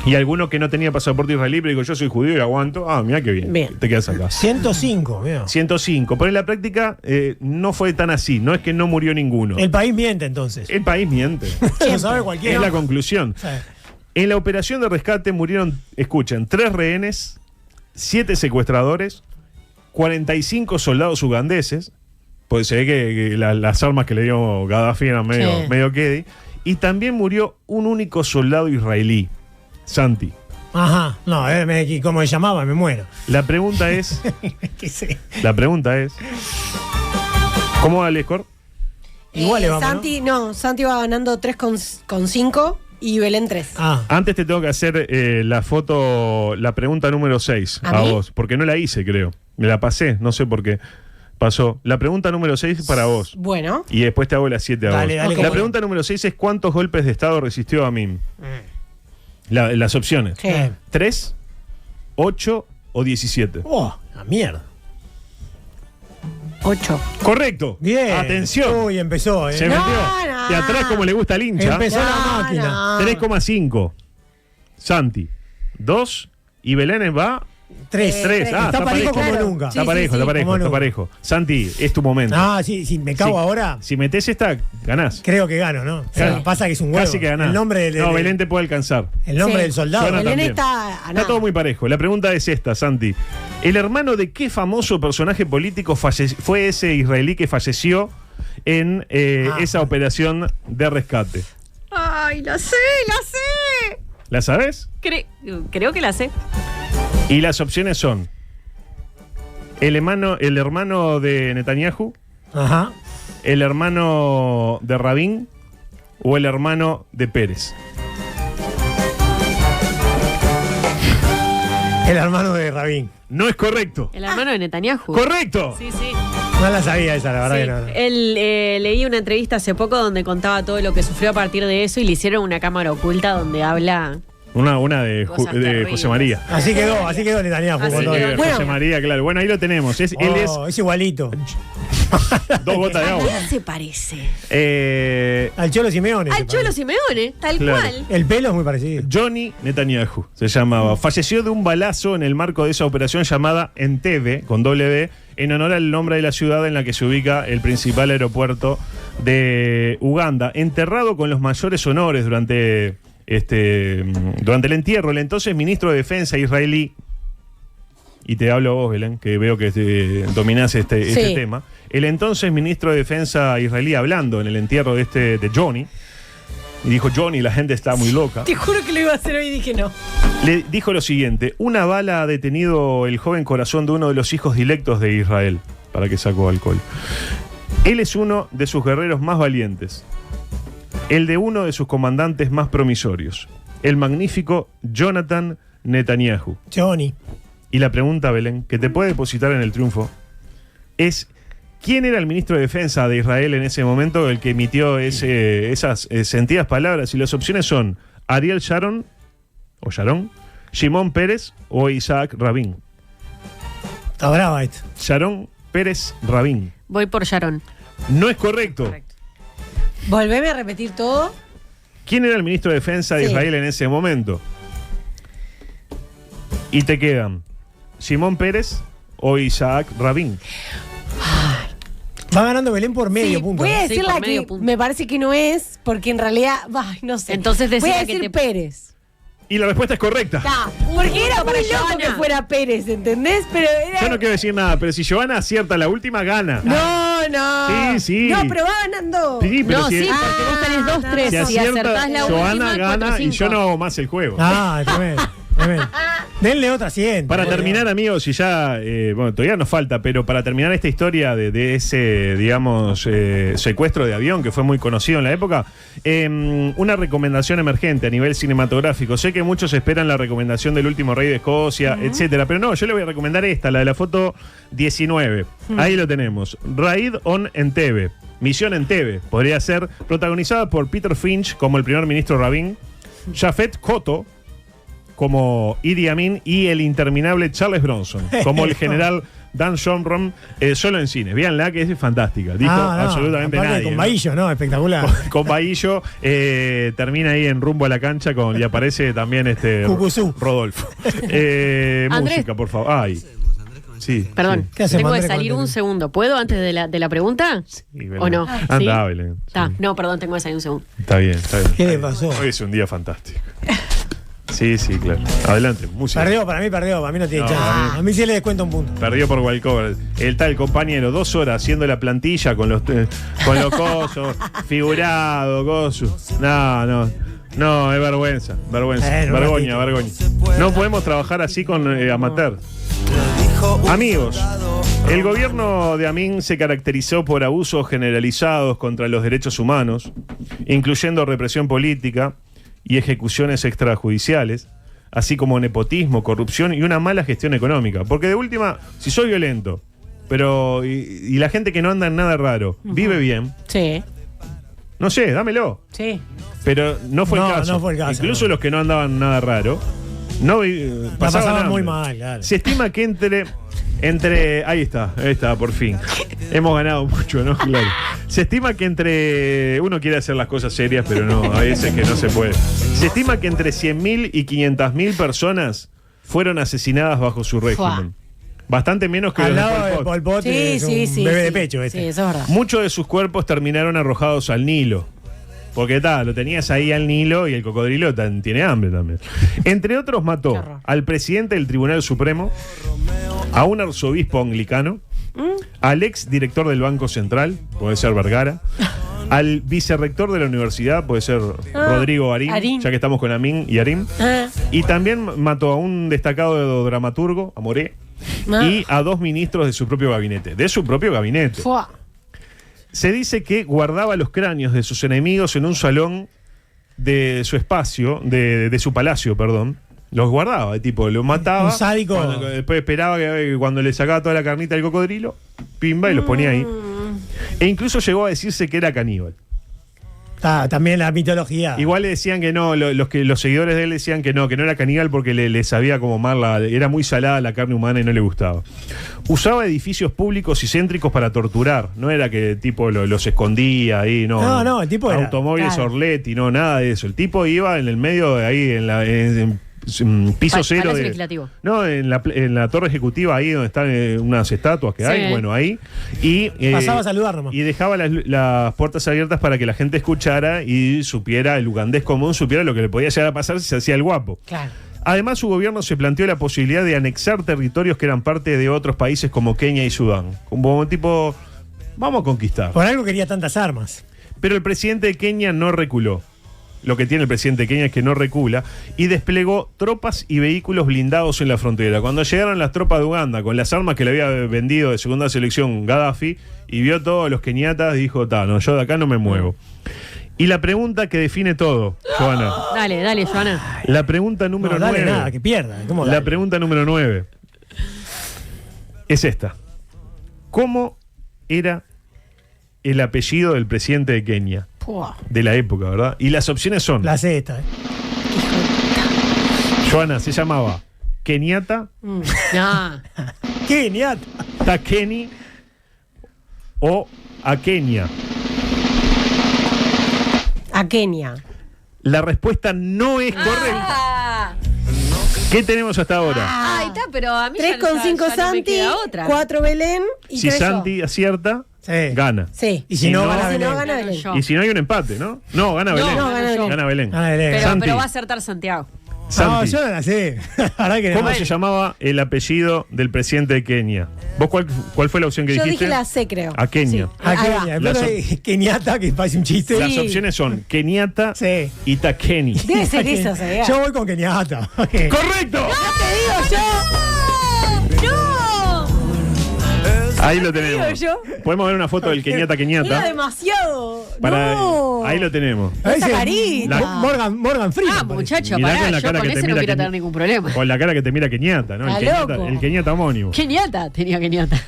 Y alguno que no tenía pasaporte israelí, pero digo, yo soy judío y aguanto. Mirá qué bien. Te quedas acá. 105, mira. 105. Pero en la práctica no fue tan así. No es que no murió ninguno. El país miente entonces. El país miente. Lo sabe cualquiera. Es la conclusión. Sí. En la operación de rescate murieron, escuchen, 3 rehenes, 7 secuestradores, 45 soldados ugandeses, pues se ve que las armas que le dio Gaddafi eran medio quedi, y también murió un único soldado israelí, Santi. Ajá, no, ¿cómo se llamaba? Me muero. La pregunta es, ¿Qué sé? ¿cómo va el score? Igual le vamos, Santi va ganando 3,5 y Belén 3. Antes te tengo que hacer la pregunta número 6 a vos, porque no la hice, creo. Me la pasé, no sé por qué pasó. La pregunta número 6 es para vos. Bueno. Y después te hago la 7 a vos. Dale, la pregunta número 6 es ¿cuántos golpes de Estado resistió Amin? Las opciones. Sí. 3, 8 o 17. ¡Oh, la mierda! 8. Correcto. Bien. Atención. Uy, empezó, Se No, metió. no. De atrás como le gusta al hincha. Empezó la máquina. 3,5. Santi. 2. Y Belén va 3. 3. Está parejo como nunca. Está parejo, está parejo, como está nunca. parejo. Santi, es tu momento. Si me cago ahora, Si metés esta, ganás. creo que gano, ¿no? Sí. Pasa que es un huevo. Casi que ganás. El nombre no, Belén te puede alcanzar. El nombre Sí. del soldado. Suena Belén también. está a nada. todo muy parejo. La pregunta es esta, Santi. ¿El hermano de qué famoso personaje político fue ese israelí que falleció en esa operación de rescate? Ay, la sé. ¿La sabes? Creo que la sé. Y las opciones son el hermano de Netanyahu, Ajá. el hermano de Rabin o el hermano de Pérez. El hermano de Rabin. No es correcto. El hermano de Netanyahu. ¡Correcto! Sí, sí. No la sabía esa, la verdad Sí. que no. Él leí una entrevista hace poco donde contaba todo lo que sufrió a partir de eso y le hicieron una cámara oculta donde habla. Una de Cosas José terribles. María. Así quedó Netanyahu. Así con todo. quedó. José Bueno. María, claro. Bueno, ahí lo tenemos. Él es Es igualito. 2 gotas de agua. ¿Qué se parece? Al Cholo Simeone. Al Cholo Simeone, tal Claro. cual. El pelo es muy parecido. Johnny Netanyahu se llamaba. Falleció de un balazo en el marco de esa operación llamada Entebbe, con doble B, en honor al nombre de la ciudad en la que se ubica el principal aeropuerto de Uganda. Enterrado con los mayores honores durante el entierro, el entonces ministro de Defensa israelí, y te hablo a vos, Belén, que veo que dominás este tema, el entonces ministro de Defensa israelí hablando en el entierro de Johnny, y dijo: Johnny, la gente está muy loca. Te juro que lo iba a hacer hoy y dije no. Le dijo lo siguiente: una bala ha detenido el joven corazón de uno de los hijos dilectos de Israel. ¿Para qué sacó alcohol? Él es uno de sus guerreros más valientes, el de uno de sus comandantes más promisorios, el magnífico Jonathan Netanyahu. Johnny. Y la pregunta, Belén, que te puede depositar en el triunfo es: ¿quién era el ministro de Defensa de Israel en ese momento, el que emitió esas sentidas palabras? Y las opciones son Ariel Sharon, Shimon Pérez o Isaac Rabin. Está brava esto. Sharon Pérez Rabin. Voy por Sharon. No es correcto. Volveme a repetir todo. ¿Quién era el ministro de Defensa de Sí. Israel en ese momento? Y te quedan Shimon Pérez o Isaac Rabin. Va ganando Belén por medio Sí, punto. voy a Sí, decir por la medio que punto. me parece que no es, porque en realidad, no sé. Entonces voy decía a que decir te- Pérez. Y la respuesta es correcta. Porque era para muy loco Johanna. que fuera Pérez, ¿entendés? Pero era... Yo no quiero decir nada, pero si Giovanna acierta la última, gana. No. Sí, sí. No, pero va ganando. Sí, pero No, si, sí, porque vos tenés 2, 3. si Si acierta, acertás la Giovanna última, gana 4, y yo no hago más el juego. Tremendo. Denle otra 100. Para terminar, amigos, y ya, todavía nos falta, pero para terminar esta historia de ese, digamos, secuestro de avión que fue muy conocido en la época, una recomendación emergente a nivel cinematográfico. Sé que muchos esperan la recomendación del último rey de Escocia, etcétera, pero no, yo le voy a recomendar esta, la de la foto 19. Ahí lo tenemos. Raid on Entebbe. Misión Entebbe. Podría ser protagonizada por Peter Finch como el primer ministro Rabin, Jafet Koto como Idi Amin y el interminable Charles Bronson como el general Dan Shomron, solo en cines. Véanla, que es fantástica. Dijo absolutamente aparte nadie. Con ¿no? Bahillo, ¿no? Espectacular. Con Bahillo, termina ahí en rumbo a la cancha y aparece también Cucuzú. Rodolfo. Andrés. Música, por favor. Ay. Sí. Perdón, sí. ¿Qué hacemos, tengo que Andrés, salir cuando- un segundo. ¿Puedo antes de la pregunta? Sí, Belén. ¿O no? Anda, ¿Sí? Belén. Está. Sí. No, perdón, tengo que salir un segundo. Está bien, está bien. ¿Qué le pasó? Hoy es un día fantástico. Sí, sí, claro. Adelante, música. Para mí no tiene No, chance. A mí sí le descuento un punto. Perdió por Walcover. El tal compañero, 2 horas haciendo la plantilla con los cosos, figurado, cosos. No, es vergüenza. Vergoña. No podemos trabajar así con amateur. Amigos, el gobierno de Amin se caracterizó por abusos generalizados contra los derechos humanos, incluyendo represión política, y ejecuciones extrajudiciales, así como nepotismo, corrupción y una mala gestión económica. Porque de última, si soy violento, pero y la gente que no anda en nada raro, vive bien, Sí. no sé, dámelo. Sí. Pero no fue el caso. No fue el caso, Incluso no. los que no andaban nada raro, pasaban hambre. muy mal, claro. Se estima que entre ahí está, por fin. Hemos ganado mucho, ¿no? Claro. Se estima que uno quiere hacer las cosas serias, pero no, a veces que no se puede. Se estima que entre 100.000 y 500.000 personas fueron asesinadas bajo su régimen. Bastante menos que Al los de lado de Pol Pot. Pol Pot Sí, es un sí, sí. bebé sí. de pecho Sí, este. eso es verdad. Muchos de sus cuerpos terminaron arrojados al Nilo. Porque lo tenías ahí al Nilo y el cocodrilo tiene hambre también. Entre otros Qué mató horror. al presidente del Tribunal Supremo, a un arzobispo anglicano, al ex director del Banco Central, puede ser Vergara, al vicerrector de la universidad, puede ser Rodrigo Arín, Arín. ya que estamos con Amin y Arín. Ah, Y también mató a un destacado dramaturgo, a Moré, Ah. y a 2 ministros de su propio gabinete. De su propio gabinete. fua. Se dice que guardaba los cráneos de sus enemigos en un salón de su espacio, de su palacio, perdón. Los guardaba, tipo, los mataba. Un sádico. Después esperaba que cuando le sacaba toda la carnita del cocodrilo, pimba, y los ponía ahí. E incluso llegó a decirse que era caníbal. También la mitología. Igual le decían que no, los seguidores de él decían que no era caníbal porque le sabía como mal, era muy salada la carne humana y no le gustaba. Usaba edificios públicos y céntricos para torturar, no era que tipo los escondía ahí, no. No, el tipo era- automóviles claro. Orletti, no, nada de eso. El tipo iba en el medio de ahí, en piso cero Palacio de. Legislativo. No, en la torre ejecutiva, ahí donde están unas estatuas que Sí. hay, bueno, ahí. Y, Pasaba a saludar nomás. y dejaba las puertas abiertas para que la gente escuchara y supiera, el ugandés común supiera lo que le podía llegar a pasar si se hacía el guapo. Claro. Además, su gobierno se planteó la posibilidad de anexar territorios que eran parte de otros países como Kenia y Sudán. Como tipo, vamos a conquistar. Por algo quería tantas armas. Pero el presidente de Kenia no reculó. Lo que tiene el presidente de Kenia es que no recula y desplegó tropas y vehículos blindados en la frontera. Cuando llegaron las tropas de Uganda con las armas que le había vendido de segunda selección Gaddafi y vio todos los keniatas, dijo, no, yo de acá no me muevo. Y la pregunta que define todo, Joana. Dale, Joana. La pregunta número No, dale 9. nada, que pierda. ¿Cómo La dale? pregunta número 9 es esta. ¿Cómo era el apellido del presidente de Kenia? Fua. De la época, ¿verdad? Y las opciones son... La cesta. Joana, se llamaba Kenyatta, No. ¿Qué, niata? Takeni o Akenya. A Kenia. La respuesta no es correcta. ¿Qué tenemos hasta ahora? Ahí está, pero a mí 3 ya- con ya- 5 ya no me Santi, queda otra. 4 Belén y Si 3 yo. Santi acierta, Sí. gana. Sí. Y si no, no, gana Si Belén. no, gana Belén. Yo. Y si no hay un empate, ¿no? No, gana Belén. no, gana Belén. Gana Belén. Gana Belén. Pero, Santi. pero va a acertar Santiago. No, Santi. yo no la sé. Ahora que ¿Cómo no. se llamaba el apellido del presidente de Kenia? ¿Vos cuál fue la opción que Yo dijiste? dije la C, creo. A Kenia. Sí. A Ahí va. Kenia. Las Pero Keniata, que parece un chiste. Las Sí. opciones son Kenyatta Sí. y Takeni. Debe ser eso, se vea. Yo voy con Keniata. ¡Correcto! Te digo yo. Ahí lo tenemos. yo. Podemos ver una foto del Kenyatta Era Kenyatta. demasiado. Para- No. Ahí lo tenemos. Esa carita. Morgan Freeman. Ah, muchacho, Mirá pará, con la yo cara con que te ese no mira quiero que- tener ningún problema. Con la cara que te mira Kenyatta, ¿no? Está loco. El Kenyatta homónimo. Kenyatta, tenía Kenyatta.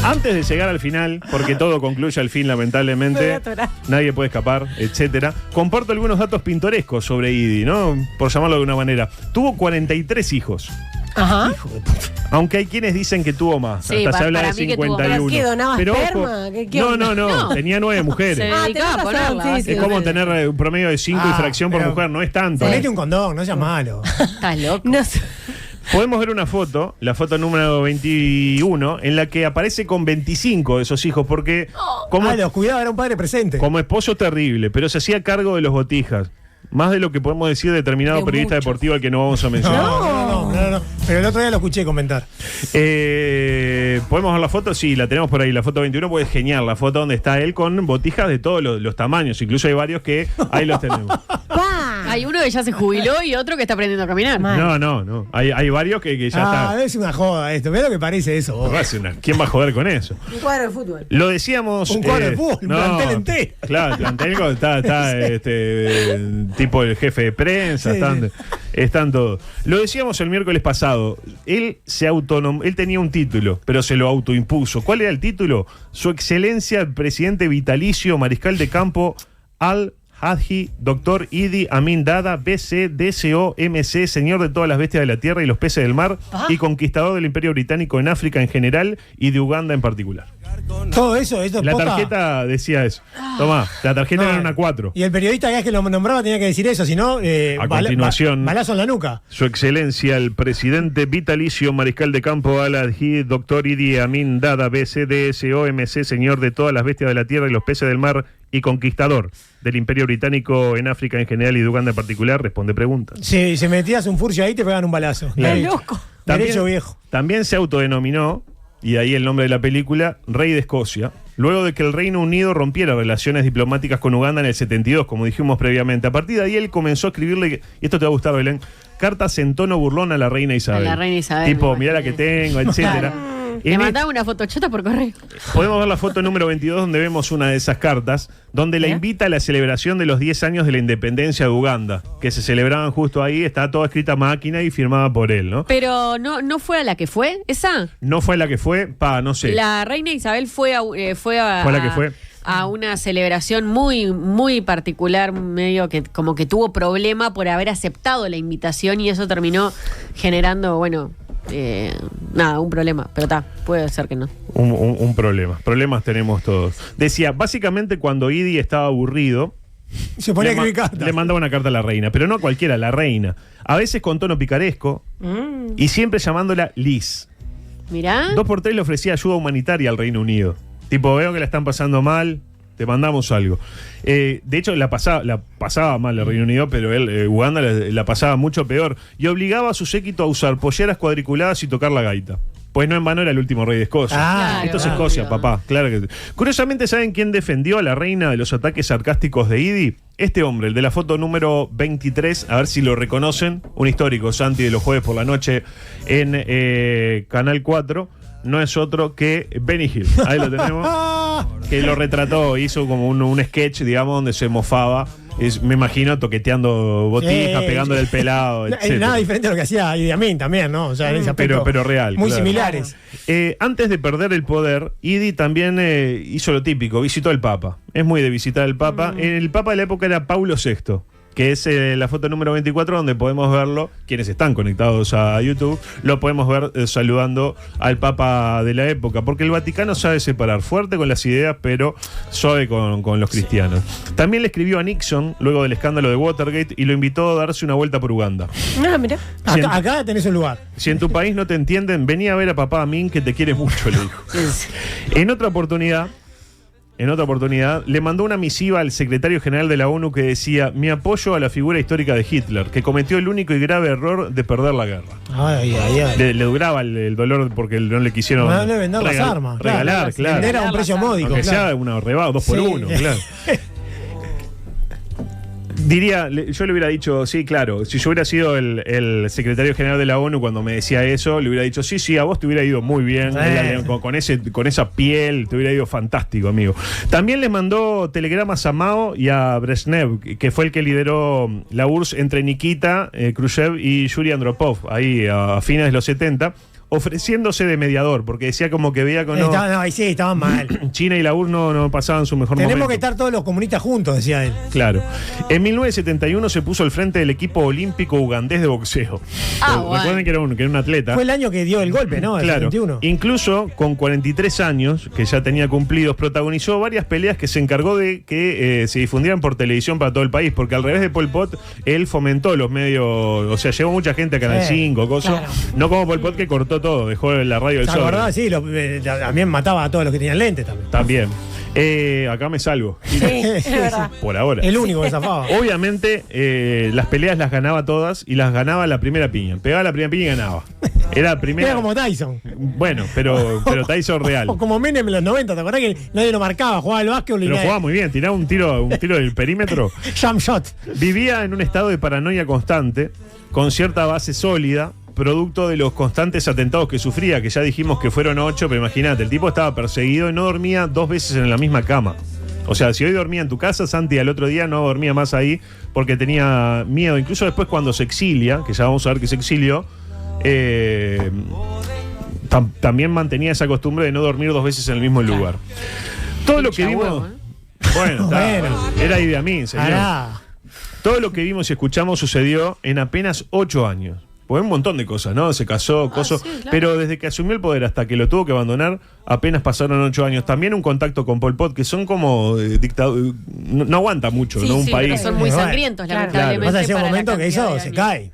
Antes de llegar al final, porque todo concluye al fin, Me voy lamentablemente, a atorar. nadie puede escapar, etcétera. Comparto algunos datos pintorescos sobre Idi, ¿no? Por llamarlo de una manera. Tuvo 43 hijos. Ajá. Aunque hay quienes dicen que tuvo más. Sí, Hasta se habla para de mí que tuvo más. 51. ¿Pero qué, donaba Pero ojo, esperma? ¿Qué no, onda? no, tenía 9 mujeres. Se Ah, dedicaba a tenés razón, ponerla. sí, Es sí. básicamente. como tener un promedio de 5 y Ah, fracción por pero- mujer, no es tanto. Ponete un condón, no seas malo. Estás loco. No sé. Podemos ver una foto, la foto número 21, en la que aparece con 25 de esos hijos, porque como, Los cuidaba, era un padre presente. como esposo terrible, pero se hacía cargo de los botijas. Más de lo que podemos decir de determinado De periodista muchos. deportivo al que no vamos a mencionar. No. Pero el otro día lo escuché comentar. ¿Podemos ver la foto? Sí, la tenemos por ahí, la foto 21, pues es genial, la foto donde está él con botijas de todos los tamaños, incluso hay varios que ahí los tenemos. Pa. Hay uno que ya se jubiló y otro que está aprendiendo a caminar. No. Hay varios que ya están. Es una joda esto. Mira lo que parece eso. vos. ¿Quién va a joder con eso? Un cuadro de fútbol. Lo decíamos. Un cuadro de fútbol, un plantel entero. Claro, el plantel está tipo el jefe de prensa, Sí, están todos. Lo decíamos el miércoles pasado. Él tenía un título, pero se lo autoimpuso. ¿Cuál era el título? Su Excelencia el Presidente Vitalicio Mariscal de Campo Al-Hadji Dr. Idi Amin Dada, BC, DCO, MC, Señor de todas las bestias de la tierra y los peces del mar y conquistador del Imperio Británico en África en general y de Uganda en particular. Todo eso, esto es La posta. tarjeta decía eso. Tomá, la tarjeta era una 4. Y el periodista cada vez que lo nombraba tenía que decir eso, si no, A continuación, balazo en la nuca. Su Excelencia, el Presidente Vitalicio Mariscal de Campo Al-Hadji Dr. Idi Amin Dada, BC, DSO, MC, Señor de todas las bestias de la tierra y los peces del mar y conquistador del Imperio Británico en África en general y de Uganda en particular, responde preguntas. Si metías un furcio ahí, te pegan un balazo. ¡Qué loco! Derecho viejo. También se autodenominó, y ahí el nombre de la película, Rey de Escocia, luego de que el Reino Unido rompiera relaciones diplomáticas con Uganda en el 72, como dijimos previamente. A partir de ahí él comenzó a escribirle, y esto te va a gustar, Belén, cartas en tono burlón a la reina Isabel. A la reina Isabel, Tipo, me mirá la que tengo, etcétera. Le mandaba una fotochota por correo. Podemos ver la foto número 22 donde vemos una de esas cartas, donde la invita a la celebración de los 10 años de la independencia de Uganda, que se celebraban justo ahí, está toda escrita a máquina y firmada por él, ¿no? Pero no fue a la que fue, ¿esa? No fue la que fue, no sé. La reina Isabel fue a la que fue. A una celebración muy, muy particular, medio que como que tuvo problema por haber aceptado la invitación y eso terminó generando, bueno, un problema. Pero puede ser que no. Un problema. Problemas tenemos todos. Decía, básicamente cuando Idi estaba aburrido, Se ponía a escribir cartas. le mandaba una carta a la reina, pero no a cualquiera, a la reina. A veces con tono picaresco y siempre llamándola Liz. Mirá. 2x3 le ofrecía ayuda humanitaria al Reino Unido. Tipo, veo que la están pasando mal, te mandamos algo. De hecho, la pasaba mal el Reino Unido, pero Uganda la pasaba mucho peor. Y obligaba a su séquito a usar polleras cuadriculadas y tocar la gaita. Pues no en vano era el último rey de Escocia. Claro, Esto es Escocia, obvio. papá. Claro que. Curiosamente, ¿saben quién defendió a la reina de los ataques sarcásticos de Idi? Este hombre, el de la foto número 23, a ver si lo reconocen, un histórico, Santi, de los jueves por la noche en Canal 4, no es otro que Benny Hill. Ahí lo tenemos. Que lo retrató, hizo como un sketch, digamos, donde se mofaba. Me imagino toqueteando botijas, pegándole el pelado, etc. Nada diferente a lo que hacía Idi Amin también, ¿no? O sea, en ese aspecto. Pero real. Muy claro. similares. Antes de perder el poder, Idi también hizo lo típico, visitó al Papa. Es muy de visitar al Papa. El Papa de la época era Paulo VI, que es la foto número 24, donde podemos verlo, quienes están conectados a YouTube, lo podemos ver saludando al Papa de la época, porque el Vaticano sabe separar fuerte con las ideas, pero suave con los cristianos. También le escribió a Nixon, luego del escándalo de Watergate, y lo invitó a darse una vuelta por Uganda. Mirá. Acá tenés un lugar. Si en tu país no te entienden, vení a ver a papá Amin, que te quiere mucho, le dijo. En otra oportunidad, le mandó una misiva al secretario general de la ONU que decía: mi apoyo a la figura histórica de Hitler, que cometió el único y grave error de perder la guerra. Ay. Le duraba el dolor porque no le quisieron No le vender las armas. regalar, claro. Vender a un precio módico. Aunque claro. sea una rebada, 2 por Sí. 1, claro. Yo le hubiera dicho, sí, claro, si yo hubiera sido el secretario general de la ONU cuando me decía eso, le hubiera dicho, sí, a vos te hubiera ido muy bien, con esa piel, te hubiera ido fantástico, amigo. También les mandó telegramas a Mao y a Brezhnev, que fue el que lideró la URSS entre Nikita Khrushchev y Yuri Andropov, ahí a fines de los 70, ofreciéndose de mediador, porque decía como que veía que Estaban mal. China y la URSS no pasaban su mejor momento. Tenemos que estar todos los comunistas juntos, decía él. Claro. En 1971 se puso al frente del equipo olímpico ugandés de boxeo. Recuerden que era un atleta. Fue el año que dio el golpe, ¿no? El Claro. 71. Incluso con 43 años, que ya tenía cumplidos, protagonizó varias peleas que se encargó de que se difundieran por televisión para todo el país, porque al revés de Pol Pot, él fomentó los medios, o sea, llevó mucha gente a Canal 5, cosas. claro. No como Pol Pot, que cortó todo, dejó la radio del ¿Se sol. acordaba? Sí, también mataba a todos los que tenían lentes también. También. Acá me salvo. Sí, es verdad. Por ahora. El único que zafaba. Obviamente, las peleas las ganaba todas y las ganaba la primera piña. Pegaba la primera piña y ganaba. Era la primera. Era como Tyson. Bueno, pero Tyson real. O como Menem en los 90, ¿te acordás que nadie lo marcaba? Jugaba al básquet o Pero jugaba muy bien, tiraba un tiro del perímetro. Jump shot. Vivía en un estado de paranoia constante, con cierta base sólida, producto de los constantes atentados que sufría, que ya dijimos que fueron 8, pero imagínate, el tipo estaba perseguido y no dormía 2 veces en la misma cama. O sea, si hoy dormía en tu casa, Santi al otro día no dormía más ahí porque tenía miedo. Incluso después cuando se exilia, que ya vamos a ver que se exilió, también mantenía esa costumbre de no dormir 2 veces en el mismo lugar. Todo lo que vimos... Huevo, ¿eh? Bueno, era Idi Amin, señor. Pará. Todo lo que vimos y escuchamos sucedió en apenas 8 años. Pues un montón de cosas, ¿no? Se casó, sí, claro. Pero desde que asumió el poder hasta que lo tuvo que abandonar, apenas pasaron 8 años. También un contacto con Pol Pot, que son como dictadura. No aguanta mucho, Sí, ¿no? Un sí, país. pero son muy Bueno, sangrientos, claro. lamentablemente. Pasa ese para la momento que cantidad eso de se años. cae.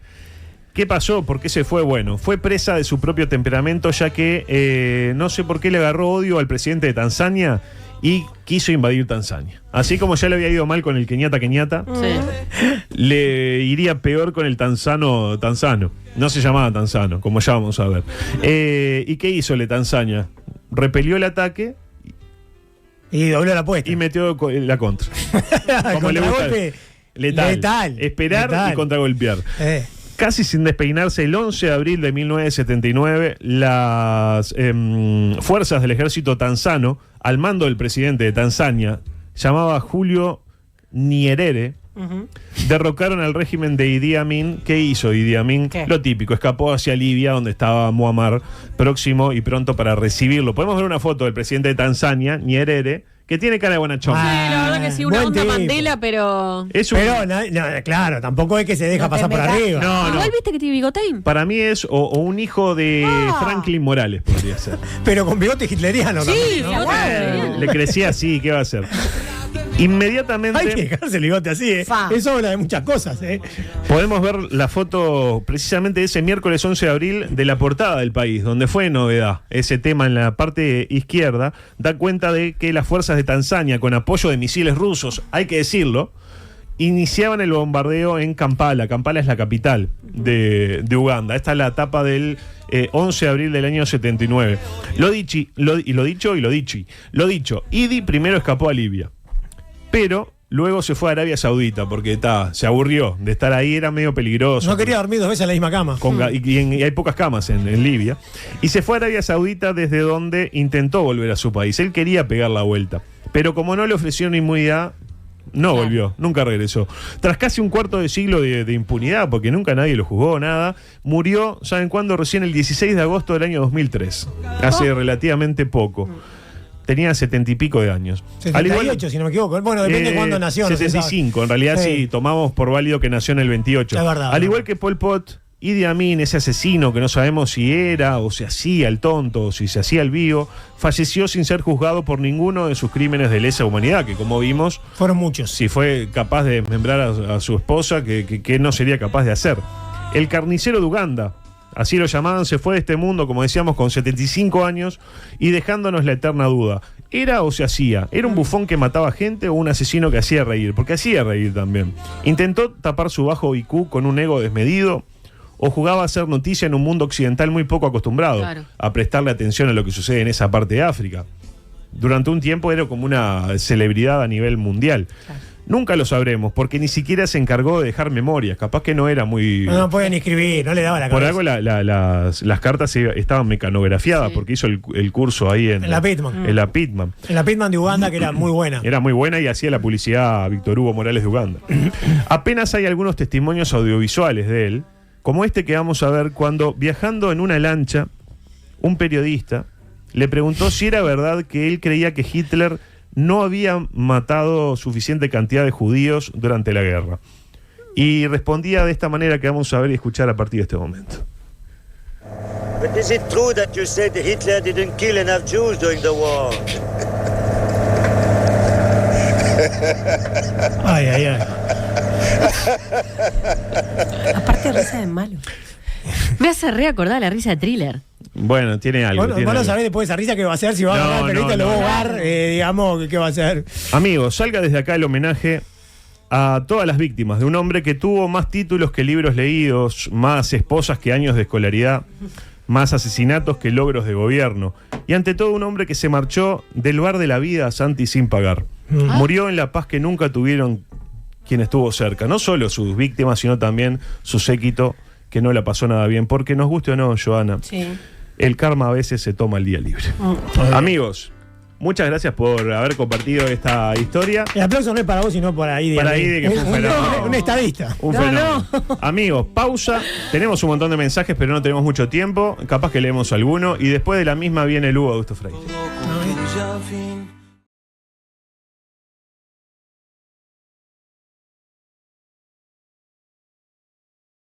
¿Qué pasó? ¿Por qué se fue? Bueno, fue presa de su propio temperamento, ya que no sé por qué le agarró odio al presidente de Tanzania y quiso invadir Tanzania. Así como ya le había ido mal con el Kenyatta, Sí. le iría peor con el Tanzano. No se llamaba Tanzano, como ya vamos a ver. ¿Y qué hizo el Tanzania? Repelió el ataque Y dobló la apuesta. y metió la contra. Como le gusta. Contragolpe. Letal. Esperar Letal. y contragolpear. Casi sin despeinarse, el 11 de abril de 1979, las fuerzas del ejército tanzano, al mando del presidente de Tanzania, llamaba Julio Nyerere, derrocaron al régimen de Idi Amin. ¿Qué hizo Idi Amin? ¿Qué? Lo típico, escapó hacia Libia, donde estaba Muammar, próximo y pronto para recibirlo. Podemos ver una foto del presidente de Tanzania, Nyerere, que tiene cara de bonachón. Sí, la verdad que sí, una Buen onda tipo. Mandela, pero... Es un- Pero, claro, tampoco es que se deja No te pasar por metas. arriba. No, Igual viste que tiene bigotein. Para mí es o un hijo de Franklin Morales, podría ser. Pero con bigote hitleriano Sí, también, ¿no? bigote. Le crecía así, ¿qué va a hacer? Inmediatamente Hay que dejarse el bigote así, ¿eh? Fa. Eso habla de muchas cosas, ¿eh? podemos ver la foto precisamente de ese miércoles 11 de abril de la portada del País, donde fue novedad. Ese tema en la parte izquierda da cuenta de que las fuerzas de Tanzania, con apoyo de misiles rusos, hay que decirlo, iniciaban el bombardeo en Kampala. Kampala es la capital de Uganda. Esta es la etapa del 11 de abril del año 79. Lo dicho, Idi primero escapó a Libia, pero luego se fue a Arabia Saudita porque se aburrió de estar ahí, era medio peligroso. No quería dormir 2 veces en la misma cama. Y hay pocas camas en Libia. Y se fue a Arabia Saudita, desde donde intentó volver a su país. Él quería pegar la vuelta, pero como no le ofrecieron inmunidad, no volvió, nunca regresó. Tras casi un cuarto de siglo de impunidad, porque nunca nadie lo juzgó, nada, murió, ¿saben cuándo? Recién el 16 de agosto del año 2003. Hace relativamente poco. Tenía 70 y pico de años. 78, si no me equivoco. Bueno, depende de cuándo nació. no se sabe. 75, en realidad sí, tomamos por válido que nació en el 28. Es verdad. Al igual que Pol Pot, Idi Amin, ese asesino que no sabemos si era o se hacía el tonto o si se hacía el vivo, falleció sin ser juzgado por ninguno de sus crímenes de lesa humanidad, que como vimos, Fueron muchos. si fue capaz de desmembrar a su esposa, que no sería capaz de hacer. El carnicero de Uganda, así lo llamaban, se fue de este mundo, como decíamos, con 75 años y dejándonos la eterna duda. ¿Era o se hacía? ¿Era un bufón que mataba gente o un asesino que hacía reír? Porque hacía reír también. ¿Intentó tapar su bajo IQ con un ego desmedido? ¿O jugaba a hacer noticia en un mundo occidental muy poco acostumbrado a prestarle atención a lo que sucede en esa parte de África? Durante un tiempo era como una celebridad a nivel mundial. Nunca lo sabremos, porque ni siquiera se encargó de dejar memorias. Capaz que no era muy... No podía ni escribir, no le daba la Por cabeza. algo las cartas estaban mecanografiadas, porque hizo el curso ahí en la Pitman. En la Pitman. En la Pitman de Uganda, que era muy buena. Era muy buena y hacía la publicidad a Víctor Hugo Morales de Uganda. Apenas hay algunos testimonios audiovisuales de él, como este que vamos a ver, cuando viajando en una lancha, un periodista le preguntó si era verdad que él creía que Hitler no había matado suficiente cantidad de judíos durante la guerra. Y respondía de esta manera que vamos a ver y escuchar a partir de este momento. But is it true that you said that Hitler didn't kill enough Jews during the war? Ay, ay, ay. Aparte risa de malo. Me hace reacordar la risa de Thriller. Bueno, tiene algo. Bueno, tiene vos no algo. sabés después de esa risa qué va a hacer, si va a No, ganar el periodista, no, lo va a no. jugar, digamos, ¿qué va a hacer? Amigos, salga desde acá el homenaje a todas las víctimas de un hombre que tuvo más títulos que libros leídos, más esposas que años de escolaridad, más asesinatos que logros de gobierno. Y ante todo un hombre que se marchó del bar de la vida, Santi, sin pagar. Murió en la paz que nunca tuvieron quien estuvo cerca. No solo sus víctimas, sino también su séquito, que no la pasó nada bien. Porque nos guste o no, Joana, Sí. el karma a veces se toma el día libre. Amigos, muchas gracias por haber compartido esta historia. El aplauso no es para vos, sino para ahí Para ahí de que fue un fenómeno. un estadista. Un fenómeno. Amigos, pausa. Tenemos un montón de mensajes, pero no tenemos mucho tiempo. Capaz que leemos alguno. Y después de la misma viene el Hugo Augusto Freire. Concluye al fin.